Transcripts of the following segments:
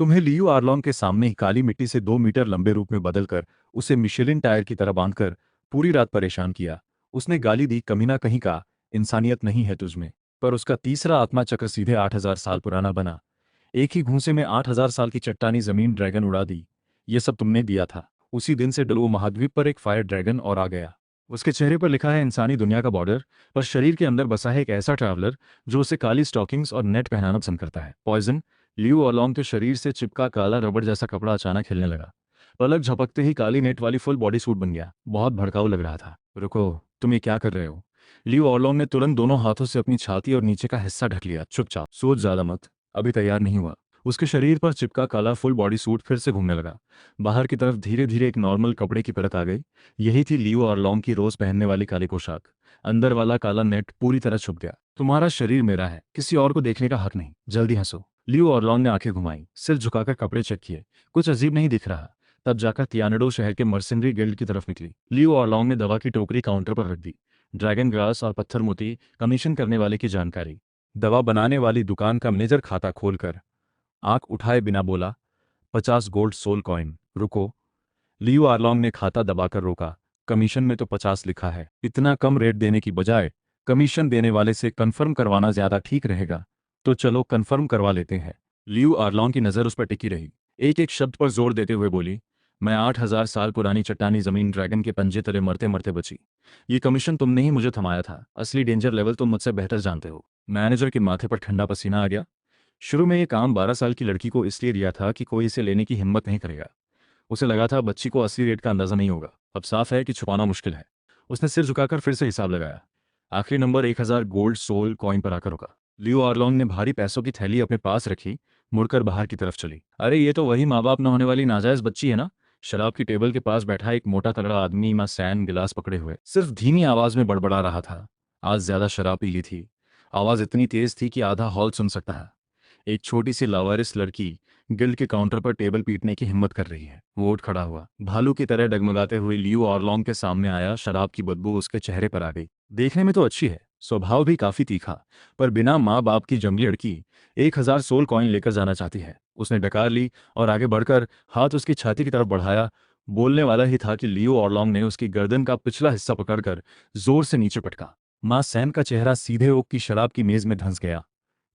तुम्हें लियू आर्लोंग के सामने ही काली मिट्टी से 2 मीटर लंबे रूप में बदलकर उसे मिशेलिन टायर की तरह बांधकर पूरी रात परेशान किया। उसने गाली दी, कमीना कहीं का, इंसानियत नहीं है तुझमें। पर उसका तीसरा आत्मा चक्र सीधे 8,000 साल पुराना बना। एक ही घूंसे में 8,000 साल की चट्टानी जमीन ड्रैगन उड़ा दी। ये सब तुमने दिया था। उसी दिन से डलवो महाद्वीप पर एक फायर ड्रैगन और आ गया। उसके चेहरे पर लिखा है इंसानी दुनिया का बॉर्डर, पर शरीर के अंदर बसा है एक ऐसा ट्रैवलर जो उसे काली स्टॉकिंग्स और नेट पहनाना पसंद करता है। पॉइजन। लियू ऑलोंग के शरीर से चिपका काला रबड़ जैसा कपड़ा अचानक हिलने लगा। पलक झपकते ही काली नेट वाली फुल बॉडी सूट बन गया। बहुत भड़काऊ लग रहा था। रुको, तुम ये क्या कर रहे हो? लियू ऑलोंग ने तुरंत दोनों हाथों से अपनी छाती और नीचे का हिस्सा ढक लिया। चुपचाप, सोच ज्यादा मत, अभी तैयार नहीं हुआ। उसके शरीर पर चिपका काला फुल बॉडी सूट फिर से घूमने लगा। बाहर की तरफ धीरे धीरे एक नॉर्मल कपड़े की परत आ गई। यही थी लियू ऑलोंग की रोज पहनने वाली काली पोशाक। अंदर वाला काला नेट पूरी तरह छुप गया। तुम्हारा शरीर मेरा है, किसी और को देखने का हक नहीं, जल्दी हंसो। लियू ऑरलॉन ने आंखें घुमाई, सिर झुकाकर कपड़े चेक किए। कुछ अजीब नहीं दिख रहा। तब जाकर तियानडो शहर के मर्सेनरी गिल्ड की तरफ निकली। लियू ऑरलॉन ने दवा की टोकरी काउंटर पर रख दी। ड्रैगन ग्रास और पत्थर मोती कमीशन करने वाले की जानकारी। दवा बनाने वाली दुकान का मैनेजर खाता खोलकर आंख उठाए बिना बोला, 50 गोल्ड सोल कॉइन। रुको। लियू आर्लोंग ने खाता दबाकर रोका। कमीशन में तो 50 लिखा है। इतना कम रेट देने की बजाय कमीशन देने वाले से कंफर्म करवाना ज्यादा ठीक रहेगा। तो चलो कंफर्म करवा लेते हैं। लियू आर्लोंग की नज़र उस पर टिकी रही। एक एक शब्द पर जोर देते हुए बोली, मैं 8,000 साल पुरानी चट्टानी जमीन ड्रैगन के पंजे तले मरते मरते बची। ये कमीशन तुमने ही मुझे थमाया था। असली डेंजर लेवल तुम मुझसे बेहतर जानते हो। मैनेजर के माथे पर ठंडा पसीना आ गया। शुरू में ये काम 12 साल की लड़की को इसलिए दिया था कि कोई इसे लेने की हिम्मत नहीं करेगा। उसे लगा था बच्ची को असली रेट का अंदाजा नहीं होगा। अब साफ है कि छुपाना मुश्किल है। उसने सिर झुकाकर फिर से हिसाब लगाया। आखिरी नंबर 1,000 गोल्ड सोल कॉइन पर आकर रुका। लियो आर्लोंग ने भारी पैसों की थैली अपने पास रखी, मुड़कर बाहर की तरफ चली। अरे ये तो वही माँ बाप न होने वाली नाजायज बच्ची है ना? शराब की टेबल के पास बैठा एक मोटा तगड़ा आदमी माँ सैन गिलास पकड़े हुए सिर्फ धीमी आवाज में बड़बड़ा रहा था। आज ज्यादा शराब पी ली थी। आवाज इतनी तेज थी कि आधा हॉल सुन सकता है। एक छोटी सी लावारिस लड़की गिल्ड के काउंटर पर टेबल पीटने की हिम्मत कर रही है। वो उठ खड़ा हुआ, भालू की तरह डगमगाते हुए लियू ऑरलोंग के सामने आया। शराब की बदबू उसके चेहरे पर आ गई। देखने में तो अच्छी है, स्वभाव भी काफी तीखा, पर बिना माँ बाप की जंगली लड़की 1,000 सोल कॉइन लेकर जाना चाहती है। उसने डकार ली और आगे बढ़कर हाथ उसकी छाती की तरफ बढ़ाया। बोलने वाला ही था कि लियो ऑरलोंग ने उसकी गर्दन का पिछला हिस्सा पकड़कर जोर से नीचे पटका। माँ सैन का चेहरा सीधे ओक की शराब की मेज में धंस गया।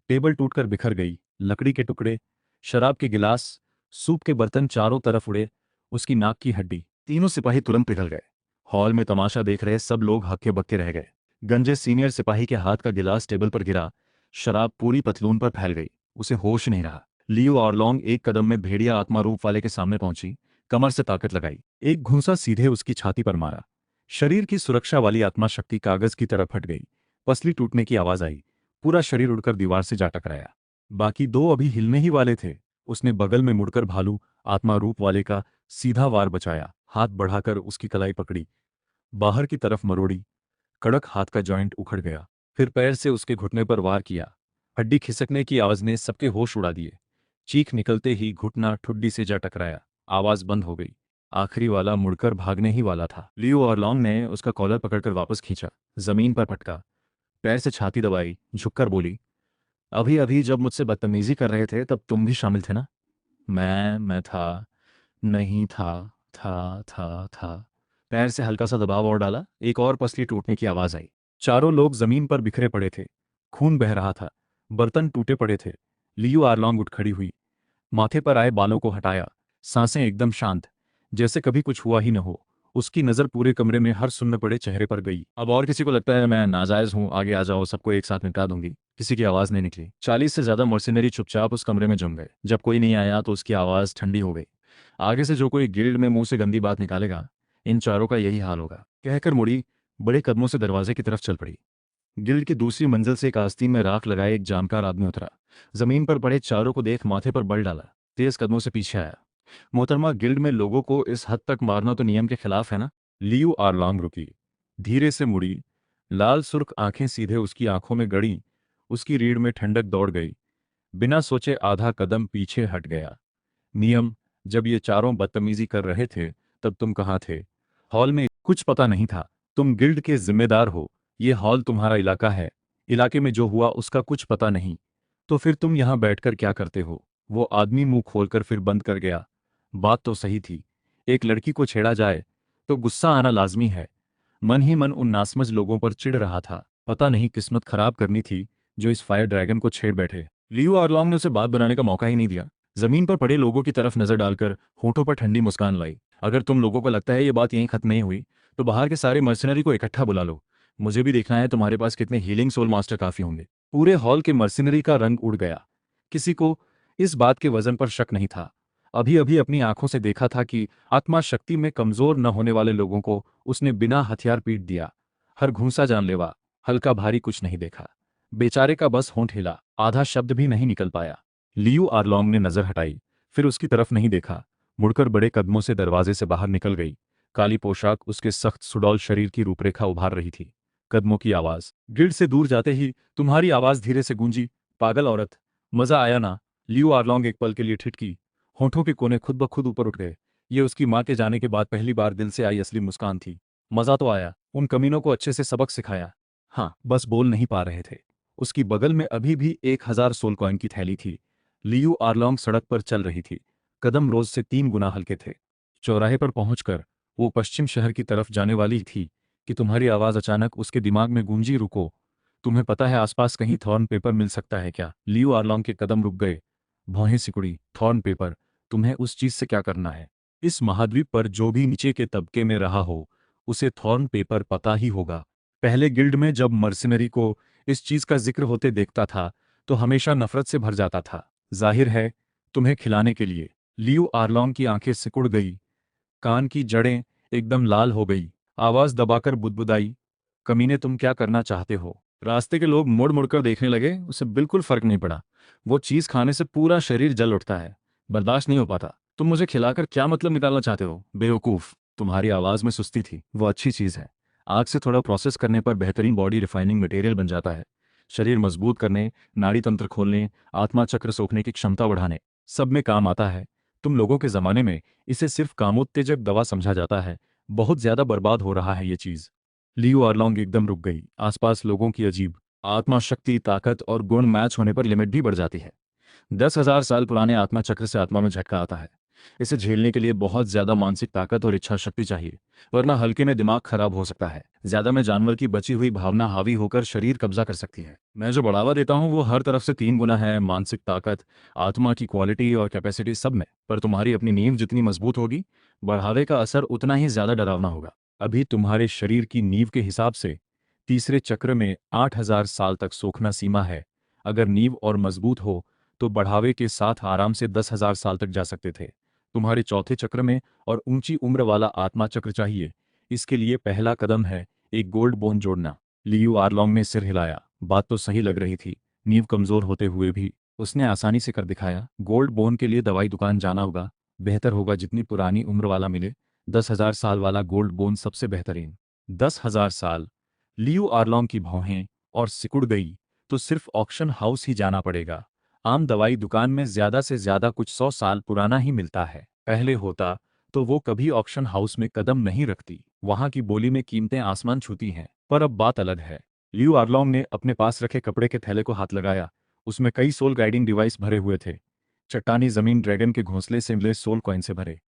टेबल टूटकर बिखर गई। लकड़ी के टुकड़े, शराब के गिलास, सूप के बर्तन चारों तरफ उड़े। उसकी नाक की हड्डी। तीनों सिपाही तुरंत पिघल गए। हॉल में तमाशा देख रहे सब लोग हक्के बक्के रह गए। गंजे सीनियर सिपाही के हाथ का गिलास टेबल पर गिरा। शराब पूरी पतलून पर फैल गई। उसे होश नहीं रहा। लियो ऑरलोंग एक कदम में भेड़िया आत्मा रूप वाले के सामने पहुंची। कमर से ताकत लगाई। एक घूंसा सीधे उसकी छाती पर मारा। शरीर की सुरक्षा वाली आत्मा शक्ति कागज की तरफ हट गई। पसली टूटने की आवाज आई। पूरा शरीर उड़कर दीवार से जा टकराया। बाकी दो अभी हिलने ही वाले थे। उसने बगल में मुड़कर भालू आत्मा रूप वाले का सीधा वार बचाया। हाथ बढ़ाकर उसकी कलाई पकड़ी, बाहर की तरफ मरोड़ी। कड़क हाथ का जॉइंट उखड़ गया। फिर पैर से उसके घुटने पर वार किया। हड्डी खिसकने की आवाज ने सबके होश उड़ा दिए। चीख निकलते ही घुटना ठुड्डी से जा टकराया। आवाज बंद हो गई। आखिरी वाला मुड़कर भागने ही वाला था। लियो ऑरलोंग ने उसका कॉलर पकड़कर वापस खींचा। जमीन पर पटका। पैर से छाती दबाई, झुककर बोली, अभी अभी जब मुझसे बदतमीजी कर रहे थे तब तुम भी शामिल थे ना? मैं था। नहीं था। था। पैर से हल्का सा दबाव और डाला। एक और पसली टूटने की आवाज आई। चारों लोग जमीन पर बिखरे पड़े थे। खून बह रहा था। बर्तन टूटे पड़े थे। लियू आर्लोंग उठ खड़ी हुई। माथे पर आए बालों को हटाया। सांसें एकदम शांत, जैसे कभी कुछ हुआ ही न हो। उसकी नजर पूरे कमरे में हर सुनने पड़े चेहरे पर गई। अब और किसी को लगता है मैं नाजायज हूं, आगे आ जाओ, सबको एक साथ निपटा दूंगी। किसी की आवाज नहीं निकली। 40 से ज्यादा मर्सिनरी चुपचाप उस कमरे में जम गए। जब कोई नहीं आया तो उसकी आवाज ठंडी हो गई। आगे से जो कोई गिल्ड में मुंह से गंदी बात निकालेगा, इन चारों का यही हाल होगा। कहकर मुड़ी, बड़े कदमों से दरवाजे की तरफ चल पड़ी। गिल्ड की दूसरी मंजिल से एक आस्तीन में राख लगाए एक जानकार आदमी उतरा। जमीन पर पड़े चारों को देख माथे पर बल डाला। तेज कदमों से पीछे आया। मोहतरमा, गिल्ड में लोगों को इस हद तक मारना तो नियम के खिलाफ है ना? लियू आर्लोंग रुकी, धीरे से मुड़ी। लाल सुर्ख आंखें सीधे उसकी आंखों में गड़ी। उसकी रीढ़ में ठंडक दौड़ गई। बिना सोचे आधा कदम पीछे हट गया। नियम, जब ये चारों बदतमीजी कर रहे थे तब तुम कहाँ थे? हॉल में कुछ पता नहीं था। तुम गिल्ड के जिम्मेदार हो। ये हॉल तुम्हारा इलाका है। इलाके में जो हुआ उसका कुछ पता नहीं। तो फिर तुम यहाँ बैठकर क्या करते हो? वो आदमी मुंह खोलकर फिर बंद कर गया। बात तो सही थी। एक लड़की को छेड़ा जाए तो गुस्सा आना लाजमी है। मन ही मन उन नासमझ लोगों पर चिढ़ रहा था। पता नहीं किस्मत खराब करनी थी जो इस फायर ड्रैगन को छेड़ बैठे। लियो आर्लोंग ने उसे बात बनाने का मौका ही नहीं दिया। जमीन पर पड़े लोगों की तरफ नजर डालकर होठों पर ठंडी मुस्कान लाई। अगर तुम लोगों को लगता है ये बात यहीं खत्म नहीं हुई तो बाहर के सारे मर्सनरी को इकट्ठा बुला लो। मुझे भी देखना है तुम्हारे पास कितने हीलिंग सोल मास्टर काफी होंगे। पूरे हॉल के मर्सनरी का रंग उड़ गया। किसी को इस बात के वजन पर शक नहीं था। अभी अभी अपनी आंखों से देखा था कि आत्मा शक्ति में कमजोर न होने वाले लोगों को उसने बिना हथियार पीट दिया। हर घूंसा जानलेवा, हल्का भारी कुछ नहीं देखा। बेचारे का बस होंठ हिला, आधा शब्द भी नहीं निकल पाया। लियू आर्लोंग ने नजर हटाई, फिर उसकी तरफ नहीं देखा। मुड़कर बड़े कदमों से दरवाजे से बाहर निकल गई। काली पोशाक उसके सख्त सुडौल शरीर की रूपरेखा उभार रही थी। कदमों की आवाज गिल्ड से दूर जाते ही तुम्हारी आवाज धीरे से गूंजी, पागल औरत। मजा आया ना? लियू आर्लोंग एक पल के लिए ठिठकी। होठों के कोने खुद ब खुद ऊपर उठ गए। ये उसकी मां के जाने के बाद पहली बार दिल से आई असली मुस्कान थी। मजा तो आया, उन कमीनों को अच्छे से सबक सिखाया। हाँ, बस बोल नहीं पा रहे थे। उसकी बगल में अभी भी 1000 सोल कॉइन की थैली थी। लियू आर्लोंग सड़क पर चल रही थी। कदम रोज से 3 गुना हल्के थे। चौराहे पर पहुंचकर वो पश्चिम शहर की तरफ जाने वाली थी कि तुम्हारी आवाज अचानक उसके दिमाग में गूंजी, रुको। तुम्हें पता है आसपास कहीं थॉर्न पेपर मिल सकता है क्या? लियू आर्लोंग के कदम रुक गए। भौहें सिकुड़ी। Thorn paper? तुम्हें उस चीज से क्या करना है? इस महाद्वीप पर जो भी नीचे के तबके में रहा हो उसे थॉर्न पेपर पता ही होगा। पहले गिल्ड में जब मर्सिनरी को इस चीज का जिक्र होते देखता था तो हमेशा नफरत से भर जाता था। जाहिर है, तुम्हें खिलाने के लिए। लियू आर्लोंग की आंखें सिकुड़ गई। कान की जड़ें एकदम लाल हो गई। आवाज दबाकर बुदबुदाई, कमीने तुम क्या करना चाहते हो? रास्ते के लोग मुड़ मुड़कर देखने लगे। उसे बिल्कुल फर्क नहीं पड़ा। वो चीज खाने से पूरा शरीर जल उठता है। बर्दाश्त नहीं हो पाता। तुम मुझे खिलाकर क्या मतलब निकालना चाहते हो? बेवकूफ। तुम्हारी आवाज में सुस्ती थी। वो अच्छी चीज है। आग से थोड़ा प्रोसेस करने पर बेहतरीन बॉडी रिफाइनिंग मटेरियल बन जाता है। शरीर मजबूत करने, नाड़ी तंत्र खोलने, आत्मा चक्र सोखने की क्षमता बढ़ाने, सब में काम आता है। तुम लोगों के जमाने में इसे सिर्फ कामोत्तेजक दवा समझा जाता है। बहुत ज्यादा बर्बाद हो रहा है ये चीज। लियू आर्लोंग एकदम रुक गई। आसपास लोगों की अजीब आत्मा शक्ति, ताकत और गुण मैच होने पर लिमिट भी बढ़ जाती है। 10,000 साल पुराने आत्मा चक्र से आत्मा में झटका आता है। इसे झेलने के लिए बहुत ज्यादा मानसिक ताकत और इच्छा शक्ति चाहिए, वरना हल्के में दिमाग खराब हो सकता है। ज्यादा में जानवर की बची हुई भावना हावी होकर शरीर कब्जा कर सकती है। मैं जो बढ़ावा देता हूँ वो हर तरफ से 3 गुना है, मानसिक ताकत, आत्मा की क्वालिटी और कैपेसिटी सब में। पर तुम्हारी अपनी नींव जितनी मजबूत होगी, बढ़ावे का असर उतना ही ज्यादा डरावना होगा। अभी तुम्हारे शरीर की नींव के हिसाब से तीसरे चक्र में 8,000 साल तक सोखना सीमा है। अगर नींव और मजबूत हो तो बढ़ावे के साथ आराम से 10,000 साल तक जा सकते थे। तुम्हारे चौथे चक्र में और ऊंची उम्र वाला आत्मा चक्र चाहिए। इसके लिए पहला कदम है एक गोल्ड बोन जोड़ना। लियू आर्लोंग ने सिर हिलाया। बात तो सही लग रही थी। नींव कमजोर होते हुए भी उसने आसानी से कर दिखाया। गोल्ड बोन के लिए दवाई दुकान जाना होगा। बेहतर होगा जितनी पुरानी उम्र वाला मिले। 10,000 साल वाला गोल्ड बोन सबसे बेहतरीन। 10,000 साल? लियू आर्लोंग की भौहें और सिकुड़ गई। तो सिर्फ ऑक्शन हाउस ही जाना पड़ेगा। आम दवाई दुकान में ज्यादा से ज्यादा कुछ 100 साल पुराना ही मिलता है। पहले होता तो वो कभी ऑक्शन हाउस में कदम नहीं रखती। वहां की बोली में कीमतें आसमान छूती हैं। पर अब बात अलग है। लियू आर्लोंग ने अपने पास रखे कपड़े के थैले को हाथ लगाया। उसमें कई सोल गाइडिंग डिवाइस भरे हुए थे। चट्टानी जमीन ड्रैगन के घोंसले से मिले सोल कॉइन से भरे।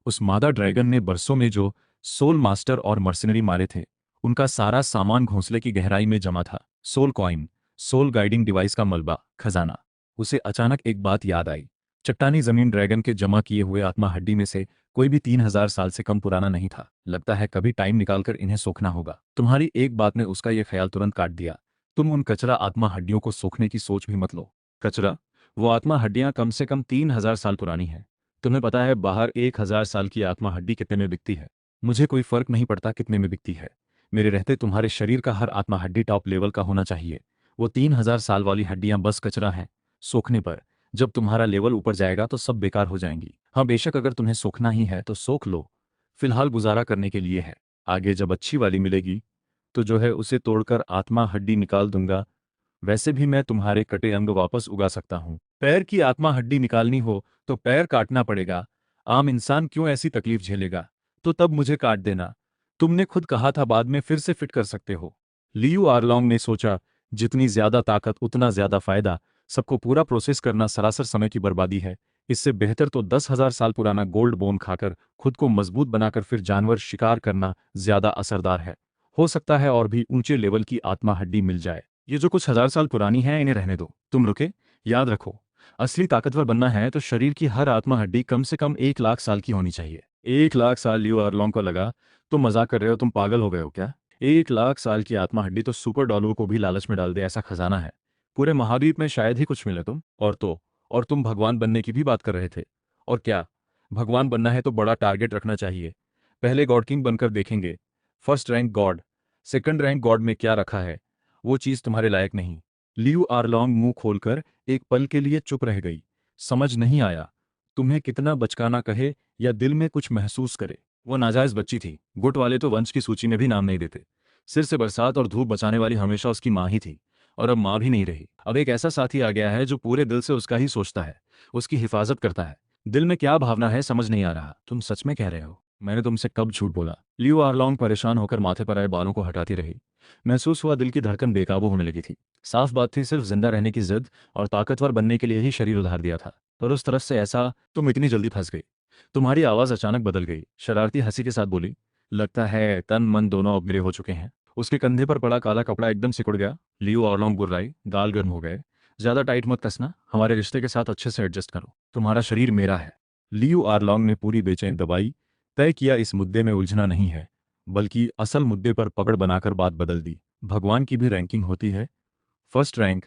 उस मादा ड्रैगन ने बरसों में जो सोल मास्टर और मर्सिनरी मारे थे, उनका सारा सामान घोंसले की गहराई में जमा था। Soul coin, soul guiding device का मलबा, खजाना। उसे अचानक एक बात याद आई। चट्टानी जमीन ड्रैगन के जमा किए हुए आत्मा हड्डी में से कोई भी 3,000 साल से कम पुराना नहीं था। लगता है कभी टाइम निकालकर इन्हें सोखना होगा। तुम्हारी एक बात ने उसका यह ख्याल तुरंत काट दिया। तुम उन कचरा आत्मा हड्डियों को सोखने की सोच भी मत लो। कचरा? वो आत्मा हड्डियां कम से कम 3,000 साल पुरानी हैं। तुम्हें पता है बाहर 1,000 साल की आत्मा हड्डी कितने में बिकती है? मुझे कोई फर्क नहीं पड़ता कितने में बिकती है। मेरे रहते तुम्हारे शरीर का हर आत्मा हड्डी टॉप लेवल का होना चाहिए। वो 3,000 साल वाली हड्डियां बस कचरा हैं। सोखने पर जब तुम्हारा लेवल ऊपर जाएगा तो सब बेकार हो जाएंगी। हाँ, बेशक अगर तुम्हें सोखना ही है तो सोख लो। फिलहाल गुजारा करने के लिए है। आगे जब अच्छी वाली मिलेगी तो जो है उसे तोड़कर आत्मा हड्डी निकाल दूंगा। वैसे भी मैं तुम्हारे कटे अंग वापस उगा सकता हूँ। पैर की आत्मा हड्डी निकालनी हो तो पैर काटना पड़ेगा। आम इंसान क्यों ऐसी तकलीफ झेलेगा? तो तब मुझे काट देना। तुमने खुद कहा था बाद में फिर से फिट कर सकते हो। लियू आर्लोंग ने सोचा, जितनी ज्यादा ताकत उतना ज्यादा फायदा। सबको पूरा प्रोसेस करना सरासर समय की बर्बादी है। इससे बेहतर तो 10,000 साल पुराना गोल्ड बोन खाकर खुद को मजबूत बनाकर फिर जानवर शिकार करना ज्यादा असरदार है। हो सकता है और भी ऊंचे लेवल की आत्मा हड्डी मिल जाए। ये जो कुछ हजार साल पुरानी है इन्हें रहने दो, तुम रुके। याद रखो, असली ताकतवर बनना है तो शरीर की हर आत्मा हड्डी कम से कम 1 लाख साल की होनी चाहिए। 1 लाख साल? लियो आर्लोंग को लगा तुम मजाक कर रहे हो, तुम पागल हो गए हो क्या? 1 लाख साल की आत्मा हड्डी तो सुपर डॉलर को भी लालच में डाल दे ऐसा खजाना है। पूरे महाद्वीप में शायद ही कुछ मिले तुम। और तुम भगवान बनने की भी बात कर रहे थे। और क्या, भगवान बनना है तो बड़ा टारगेट रखना चाहिए। पहले गॉड किंग बनकर देखेंगे। First rank God. Second rank God में क्या रखा है, वो चीज तुम्हारे लायक नहीं। लियू आर्लोंग मुंह खोलकर एक पल के लिए चुप रह गई। समझ नहीं आया, तुम्हें कितना बचकाना कहे या दिल में कुछ महसूस करे। वो नाजायज बच्ची थी। गुट वाले तो वंश की सूची में भी नाम नहीं देते। सिर से बरसात और धूप बचाने वाली हमेशा उसकी माँ ही थी, और अब माँ भी नहीं रही। अब एक ऐसा साथी आ गया है जो पूरे दिल से उसका ही सोचता है, उसकी हिफाजत करता है। दिल में क्या भावना है समझ नहीं आ रहा। तुम सच में कह रहे हो? मैंने तुमसे कब झूठ बोला? लियू आर्लोंग परेशान होकर माथे पर आए बालों को हटाती रही। महसूस हुआ दिल की धड़कन बेकाबू होने लगी थी। साफ बात थी, सिर्फ जिंदा रहने की जिद और ताकतवर बनने के लिए ही शरीर उधार दिया था। पर उस तरफ से ऐसा, तुम इतनी जल्दी फंस गई। तुम्हारी आवाज अचानक बदल गई, शरारती हंसी के साथ बोली। लगता है तन मन दोनों अब मेरे हो चुके हैं। उसके कंधे पर पड़ा काला कपड़ा एकदम सिकुड़ गया। लियू आर्लोंग गुर्राई, गाल गर्म हो गए। ज्यादा टाइट मत कसना, हमारे रिश्ते के साथ अच्छे से एडजस्ट करो। तुम्हारा शरीर मेरा है। लियू आर्लोंग ने पूरी बेचैन दबाई। तय किया इस मुद्दे में उलझना नहीं है, बल्कि असल मुद्दे पर पकड़ बनाकर बात बदल दी। भगवान की भी रैंकिंग होती है, फर्स्ट रैंक,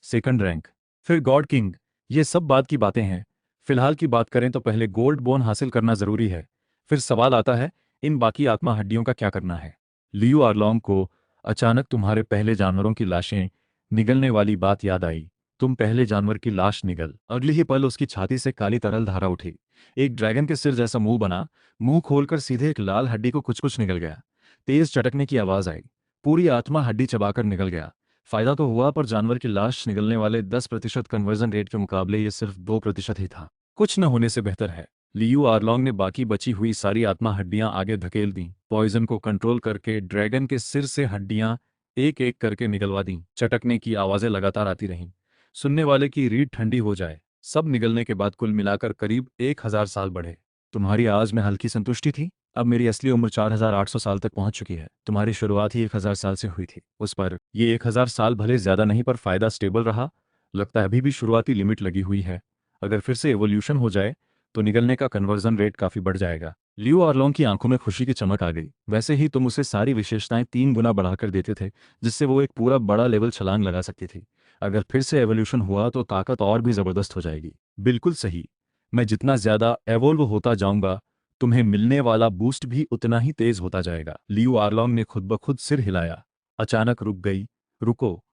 सेकंड रैंक, फिर गॉड किंग। ये सब बात की बातें हैं। फिलहाल की बात करें तो पहले गोल्ड बोन हासिल करना जरूरी है। फिर सवाल आता है, इन बाकी आत्मा हड्डियों का क्या करना है? लियू आर्लोंग को अचानक तुम्हारे पहले जानवरों की लाशें निगलने वाली बात याद आई। तुम पहले जानवर की लाश निगल। अगले ही पल उसकी छाती से काली तरल धारा उठी। एक ड्रैगन के सिर जैसा मुंह बना। मुंह खोलकर सीधे एक लाल हड्डी को कुछ कुछ निकल गया। तेज चटकने की आवाज आई। पूरी आत्मा हड्डी चबाकर निकल गया। फायदा तो हुआ, पर जानवर की लाश निगलने वाले 10% कन्वर्जन रेट के मुकाबले ये सिर्फ 2% ही था। कुछ न होने से बेहतर है। लियू आर्लोंग ने बाकी बची हुई सारी आत्मा हड्डियां आगे धकेल दी। पॉइजन को कंट्रोल करके ड्रैगन के सिर से हड्डियां एक एक करके निकलवा दी। चटकने की आवाजें लगातार आती रहीं। सुनने वाले की रीढ़ ठंडी हो जाए। सब निगलने के बाद कुल मिलाकर करीब 1,000 साल बढ़े। तुम्हारी आवाज में हल्की संतुष्टि थी। अब मेरी असली उम्र 4,800 साल तक पहुंच चुकी है। तुम्हारी शुरुआत ही 1,000 साल से हुई थी। उस पर ये 1,000 साल भले ज्यादा नहीं, पर फायदा स्टेबल रहा। लगता है अभी भी शुरुआती लिमिट लगी हुई है। अगर फिर से एवोल्यूशन हो जाए तो निगलने का कन्वर्जन रेट काफी बढ़ जाएगा। लियो आर्लोंग की आंखों में खुशी की चमक आ गई। वैसे ही तुम उसे सारी विशेषताएं 3 गुना बढ़ाकर देते थे, जिससे वो एक पूरा बड़ा लेवल छलांग लगा सकती थी। अगर फिर से एवोल्यूशन हुआ तो ताकत और भी जबरदस्त हो जाएगी। बिल्कुल सही। मैं जितना ज्यादा एवोल्व होता जाऊंगा, तुम्हें मिलने वाला बूस्ट भी उतना ही तेज होता जाएगा। लियो आर्लोंग ने खुद ब खुद सिर हिलाया। अचानक रुक गई। रुको,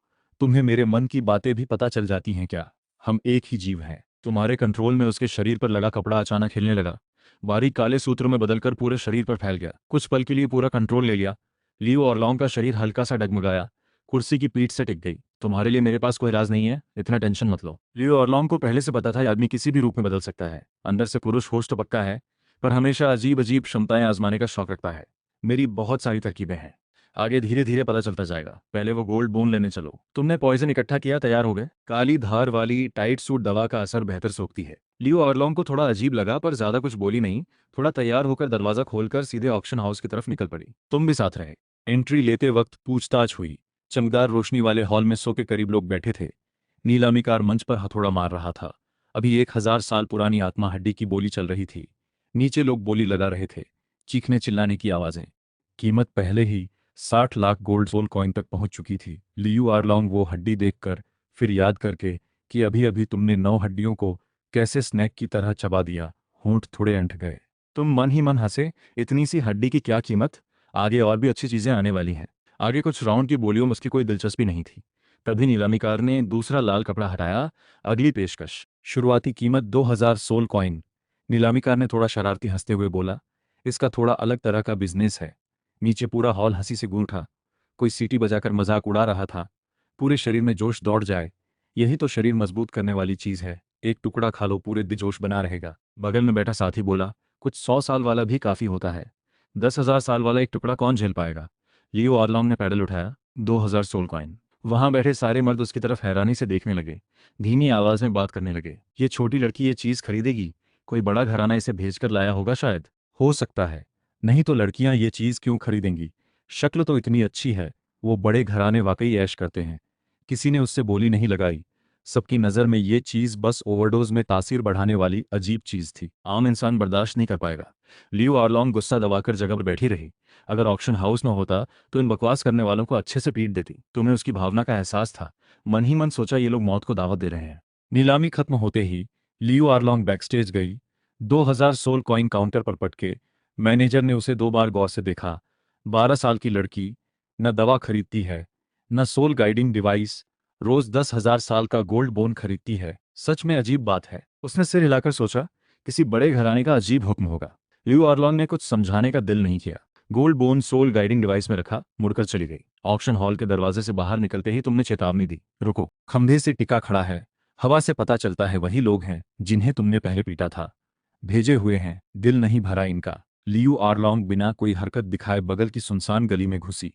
तुम्हें मेरे मन की बातें भी पता चल जाती हैं क्या? हम एक ही जीव हैं। तुम्हारे कंट्रोल में उसके शरीर पर लगा कपड़ा अचानक हिलने लगा। बारीक काले सूत्रों में बदलकर पूरे शरीर पर फैल गया। कुछ पल के लिए पूरा कंट्रोल ले लिया। लियो आर्लोंग का शरीर हल्का सा डगमगाया। कुर्सी की पीठ से टिक गई। तुम्हारे लिए मेरे पास कोई राज नहीं है, इतना टेंशन मत लो। लियो आर्लोंग को पहले से पता था, ये आदमी किसी भी रूप में बदल सकता है। अंदर से पुरुष होश तो पक्का है, पर हमेशा अजीब अजीब क्षमताएं आजमाने का शौक रखता है। मेरी बहुत सारी तरकीबें हैं, आगे धीरे धीरे पता चलता जाएगा। पहले वो गोल्ड बोन लेने चलो। तुमने पॉइजन इकट्ठा किया, तैयार हो गए। काली धार वाली टाइट सूट दवा का असर बेहतर सोखती है। लियो आर्लोंग को थोड़ा अजीब लगा, पर ज्यादा कुछ बोली नहीं। थोड़ा तैयार होकर दरवाजा खोलकर सीधे ऑक्शन हाउस की तरफ निकल पड़ी। तुम भी साथ रहे। एंट्री लेते वक्त पूछताछ हुई। चमकदार रोशनी वाले हॉल में 100 के करीब लोग बैठे थे। नीलामीकार मंच पर हथौड़ा मार रहा था। अभी 1,000 साल पुरानी आत्मा हड्डी की बोली चल रही थी। नीचे लोग बोली लगा रहे थे, चीखने चिल्लाने की आवाजें। कीमत पहले ही 60 लाख गोल्ड सोल कॉइन तक पहुंच चुकी थी। लियू आर्लोंग वो हड्डी देखकर, फिर याद करके कि अभी अभी तुमने 9 हड्डियों को कैसे स्नैक की तरह चबा दिया, होंठ थोड़े अंठ गए। तुम मन ही मन हंसे। इतनी सी हड्डी की क्या कीमत? आगे और भी अच्छी चीजें आने वाली हैं। आगे कुछ राउंड की बोलियों में उसकी कोई दिलचस्पी नहीं थी। तभी नीलामीकार ने दूसरा लाल कपड़ा हटाया। अगली पेशकश। शुरुआती कीमत 2,000 सोल कॉइन। नीलामीकार ने थोड़ा शरारती हंसते हुए बोला, इसका थोड़ा अलग तरह का बिजनेस है। नीचे पूरा हॉल हंसी से गूंज उठा। कोई सीटी बजाकर मजाक उड़ा रहा था। पूरे शरीर में जोश दौड़ जाए, यही तो शरीर मजबूत करने वाली चीज है। एक टुकड़ा खा लो, पूरे दिन जोश बना रहेगा। बगल में बैठा साथी बोला, कुछ 100 साल वाला भी काफी होता है, 10,000 साल वाला एक टुकड़ा कौन झेल पाएगा? लियो आर्लोंग ने पैडल उठाया। 2,000 सोल कॉइन। वहां बैठे सारे मर्द उसकी तरफ हैरानी से देखने लगे। धीमी आवाज में बात करने लगे। ये छोटी लड़की ये चीज खरीदेगी? कोई बड़ा घराना इसे भेजकर लाया होगा शायद। हो सकता है। नहीं तो लड़कियां ये चीज क्यों खरीदेंगी? शक्ल तो इतनी अच्छी है। वो बड़े घराने वाकई ऐश करते हैं। किसी ने उससे बोली नहीं लगाई। सबकी नज़र में ये चीज़ बस ओवरडोज में तासीर बढ़ाने वाली अजीब चीज़ थी। आम इंसान बर्दाश्त नहीं कर पाएगा। लियो आर्लोंग गुस्सा दबाकर जगह पर बैठी रही। अगर ऑक्शन हाउस न होता तो इन बकवास करने वालों को अच्छे से पीट देती। तुम्हें उसकी भावना का एहसास था। मन ही मन सोचा ये लोग मौत को दावत दे रहे हैं। नीलामी खत्म होते ही लियो आर्लोंग बैकस्टेज गई। 2000 सोल कॉइन काउंटर पर पटके। मैनेजर ने उसे 2 बार गौर से देखा। 12 साल की लड़की, न दवा खरीदती है, न सोल गाइडिंग डिवाइस, रोज 10,000 साल का गोल्ड बोन खरीदती है। सच में अजीब बात है। उसने सिर हिलाकर सोचा, किसी बड़े घराने का अजीब हुक्म होगा। लियो आर्लोंग ने कुछ समझाने का दिल नहीं किया। Gold bone soul guiding device में रखा, मुड़कर चली गई। ऑक्शन हॉल के दरवाजे से बाहर निकलते ही तुमने चेतावनी दी, रुको। खंभे से टिका खड़ा है। हवा से पता चलता है वही लोग हैं जिन्हें तुमने पहले पीटा था। भेजे हुए हैं, दिल नहीं भरा इनका। लियो आर्लोंग बिना कोई हरकत दिखाए बगल की सुनसान गली में घुसी।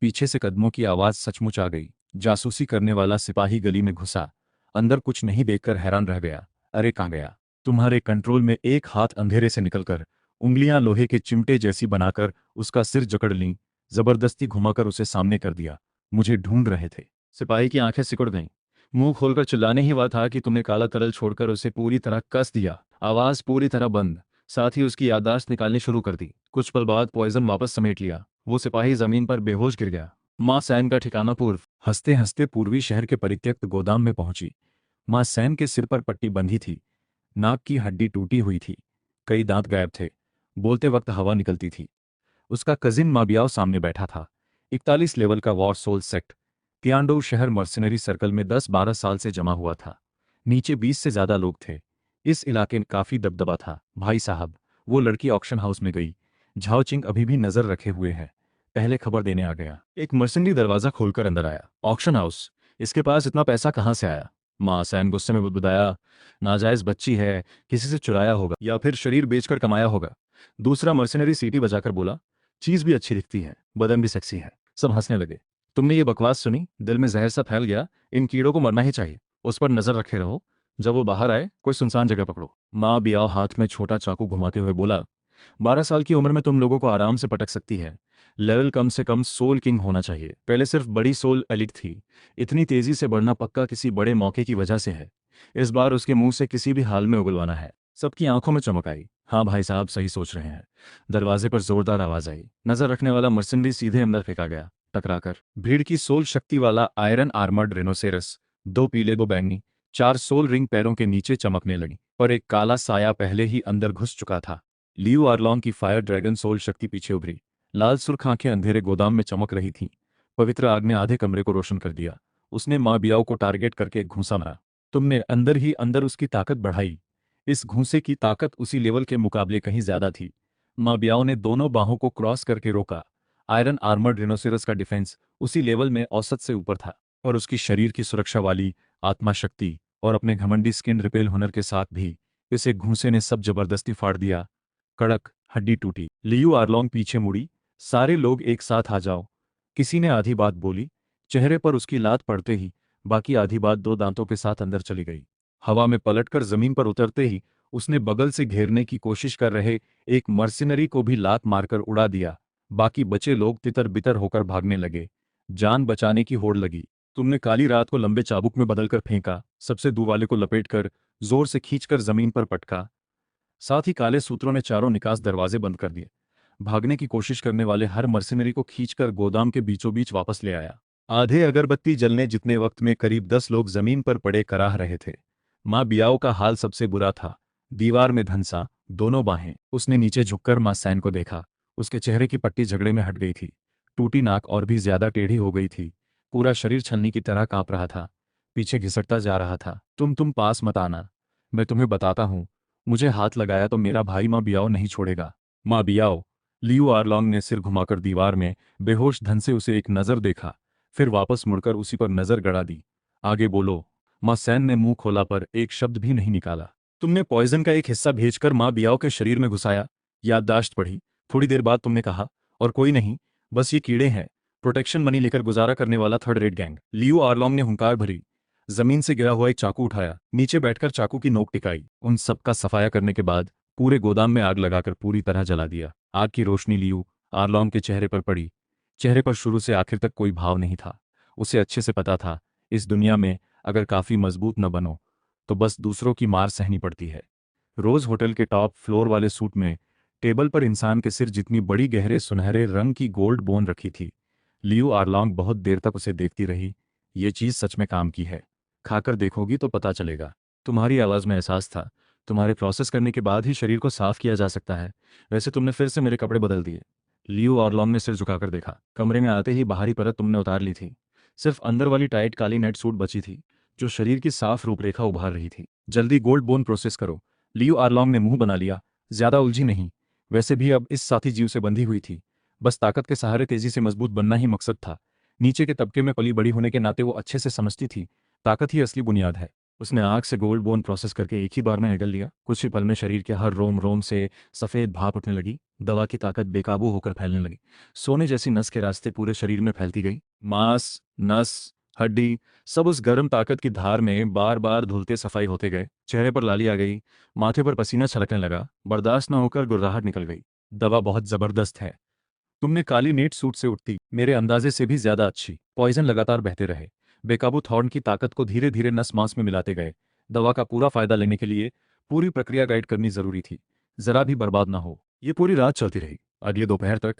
पीछे से कदमों की आवाज सचमुच आ गई। जासूसी करने वाला सिपाही गली में घुसा। अंदर कुछ नहीं देखकर हैरान रह गया। अरे कहाँ गया? तुम्हारे कंट्रोल में एक हाथ अंधेरे से निकलकर उंगलियां लोहे के चिमटे जैसी बनाकर उसका सिर जकड़ लीं, जबरदस्ती घुमाकर उसे सामने कर दिया। मुझे ढूंढ रहे थे। सिपाही की आंखें सिकुड़ गईं। मुंह खोलकर चिल्लाने ही हुआ था कि तुमने काला तरल छोड़कर उसे पूरी तरह कस दिया। आवाज पूरी तरह बंद। साथ ही उसकी याददाश्त निकालनी शुरू कर दी। कुछ पल बाद पॉइजन वापस समेट लिया। वो सिपाही जमीन पर बेहोश गिर गया। माँ सैन का ठिकाना पूर्व। हंसते हंसते पूर्वी शहर के परित्यक्त गोदाम में पहुंची। माँ सैन के सिर पर पट्टी बंधी थी। नाक की हड्डी टूटी हुई थी। कई दांत गायब थे। बोलते वक्त हवा निकलती थी। उसका कजिन माबियाओ सामने बैठा था। 41 लेवल का वॉर सोल सेक्ट। तियांडो शहर मर्सिनरी सर्कल में 10-12 साल से जमा हुआ था। नीचे 20 से ज्यादा लोग थे। इस इलाके में काफी दबदबा था। भाई साहब, वो लड़की ऑक्शन हाउस में गई। झाओचिंग अभी भी नजर रखे हुए है। पहले खबर देने आ गया। एक मर्सिनरी दरवाजा खोलकर अंदर आया। ऑक्शन हाउस, इसके पास इतना पैसा कहाँ से आया? माँ सैन गुस्से में बुदबुदाया, नाजायज बच्ची है, किसी से चुराया होगा या फिर शरीर बेचकर कमाया होगा। दूसरा मर्सिनरी सीटी बजाकर बोला, चीज भी अच्छी दिखती है, बदन भी सेक्सी है। सब हंसने लगे। तुमने ये बकवास सुनी? दिल में जहर सा फैल गया। इन कीड़ों को मरना ही चाहिए। उस पर नजर रखे रहो। जब वो बाहर आए कोई सुनसान जगह पकड़ो। माँ बियाओ हाथ में छोटा चाकू घुमाते हुए बोला, 12 साल की उम्र में तुम लोगों को आराम से पटक सकती है। लेवल कम से कम सोल किंग होना चाहिए। पहले सिर्फ बड़ी सोल एलिट थी। इतनी तेजी से बढ़ना पक्का किसी बड़े मौके की वजह से है। इस बार उसके मुंह से किसी भी हाल में उगलवाना है। सबकी आंखों में चमक आई। हाँ भाई साहब, सही सोच रहे हैं। दरवाजे पर जोरदार आवाज आई। नजर रखने वाला मर्सिनरी सीधे अंदर फेंका गया, टकराकर। भीड़ की सोल शक्ति वाला आयरन आर्मर्ड रिनोसेरस, 2 पीले 2 बैंगनी, 4 सोल रिंग पैरों के नीचे चमकने लगी। पर एक काला साया पहले ही अंदर घुस चुका था। लियो आर्लोंग की फायर ड्रैगन सोल शक्ति पीछे उभरी। लाल सुर्ख आंखें अंधेरे गोदाम में चमक रही थीं। पवित्र आग ने आधे कमरे को रोशन कर दिया। उसने माँ बियाओ को टारगेट करके एक घूंसा मारा। तुमने अंदर ही अंदर उसकी ताकत बढ़ाई। इस घूंसे की ताकत उसी लेवल के मुकाबले कहीं ज्यादा थी। माँ बियाओ ने दोनों बाहों को क्रॉस करके रोका। आयरन आर्मर्ड रिनोसेरस का डिफेंस उसी लेवल में औसत से ऊपर था। और उसकी शरीर की सुरक्षा वाली आत्मा शक्ति और अपने घमंडी स्किन रिपेल हुनर के साथ भी इस एक घूंसे ने सब जबरदस्ती फाड़ दिया। कड़क हड्डी टूटी। लियू आर्लोंग पीछे मुड़ी। सारे लोग एक साथ आ जाओ। किसी ने आधी बात बोली। चेहरे पर उसकी लात पड़ते ही बाकी आधी बात 2 दांतों के साथ अंदर चली गई। हवा में पलटकर जमीन पर उतरते ही उसने बगल से घेरने की कोशिश कर रहे एक मर्सिनरी को भी लात मारकर उड़ा दिया। बाकी बचे लोग तितर बितर होकर भागने लगे। जान बचाने की होड़ लगी। तुमने काली रात को लंबे चाबुक में बदलकर फेंका। सबसे दू वाले को लपेटकर जोर से खींचकर जमीन पर पटका। साथ ही काले सूत्रों ने चारों निकास दरवाजे बंद कर दिए। भागने की कोशिश करने वाले हर मर्सिनरी को खींचकर गोदाम के बीचों बीच वापस ले आया। आधे अगरबत्ती जलने जितने वक्त में करीब 10 लोग जमीन पर पड़े कराह रहे थे। माँ बियाओ का हाल सबसे बुरा था। दीवार में धंसा, दोनों बाहें। उसने नीचे झुककर माँ सैन को देखा। उसके चेहरे की पट्टी झगड़े में हट गई थी। टूटी नाक और भी ज्यादा टेढ़ी हो गई थी। पूरा शरीर छलनी की तरह कांप रहा था। पीछे घिसटता जा रहा था। तुम पास मत आना। मैं तुम्हें बताता हूँ, मुझे हाथ लगाया तो मेरा भाई माँ बियाओ नहीं छोड़ेगा। माँ बियाओ। लियू आर्लोंग ने सिर घुमाकर दीवार में बेहोश धन से उसे एक नजर देखा। फिर वापस मुड़कर उसी पर नजर गड़ा दी। आगे बोलो। माँ सैन ने मुंह खोला पर एक शब्द भी नहीं निकाला। तुमने पॉइजन का एक हिस्सा भेजकर माँ बियाओ के शरीर में घुसाया। याददाश्त पढ़ी। थोड़ी देर बाद तुमने कहा, और कोई नहीं, बस ये कीड़े हैं। प्रोटेक्शन मनी लेकर गुजारा करने वाला थर्ड रेट गैंग। लियो आर्लोंग ने हुंकार भरी, जमीन से गिरा हुआ एक चाकू उठाया, नीचे बैठकर चाकू की नोक टिकाई। उन सबका सफाया करने के बाद पूरे गोदाम में आग लगाकर पूरी तरह जला दिया। आग की रोशनी लियो आर्लोंग के चेहरे पर पड़ी। चेहरे पर शुरू से आखिर तक कोई भाव नहीं था। उसे अच्छे से पता था, इस दुनिया में अगर काफी मजबूत न बनो तो बस दूसरों की मार सहनी पड़ती है। रोज होटल के टॉप फ्लोर वाले सूट में टेबल पर इंसान के सिर जितनी बड़ी गहरे सुनहरे रंग की गोल्ड बोन रखी थी। लियो आर्लोंग बहुत देर तक उसे देखती रही। ये चीज सच में काम की है, खाकर देखोगी तो पता चलेगा। तुम्हारी आवाज में एहसास था, तुम्हारे प्रोसेस करने के बाद ही शरीर को साफ किया जा सकता है। वैसे तुमने फिर से मेरे कपड़े बदल दिए। लियो आर्लोंग ने सिर झुकाकर देखा। कमरे में आते ही बाहरी परत तुमने उतार ली थी, सिर्फ अंदर वाली टाइट काली नेट सूट बची थी जो शरीर की साफ रूपरेखा उभार रही थी। जल्दी गोल्ड बोन प्रोसेस करो। लियो आर्लोंग ने मुंह बना लिया, ज्यादा उलझी नहीं। वैसे भी अब इस साथी जीव से बंधी हुई थी, बस ताकत के सहारे तेजी से मजबूत बनना ही मकसद था। नीचे के तबके में पली बड़ी होने के नाते वो अच्छे से समझती थी, ताकत ही असली बुनियाद है। उसने आग से गोल्ड बोन प्रोसेस करके एक ही बार में निगल लिया। कुछ ही पल में शरीर के हर रोम रोम से सफेद भाप उठने लगी। दवा की ताकत बेकाबू होकर फैलने लगी। सोने जैसी नस के रास्ते पूरे शरीर में फैलती गई। मांस, नस, हड्डी, सब उस गर्म ताकत की धार में बार बार धुलते सफाई होते गए। चेहरे पर लाली आ गई, माथे पर पसीना छलकने लगा। बर्दाश्त न होकर गुर्राहट निकल गई। दवा बहुत जबरदस्त है। तुमने काली नेट सूट से उठती मेरे अंदाजे से भी ज्यादा अच्छी। पॉइजन लगातार बहते रहे। बेकाबू थॉर्न की ताकत को धीरे धीरे नस मांस में मिलाते गए। दवा का पूरा फायदा लेने के लिए पूरी प्रक्रिया गाइड करनी जरूरी थी, जरा भी बर्बाद ना हो। ये पूरी रात चलती रही। अगले दोपहर तक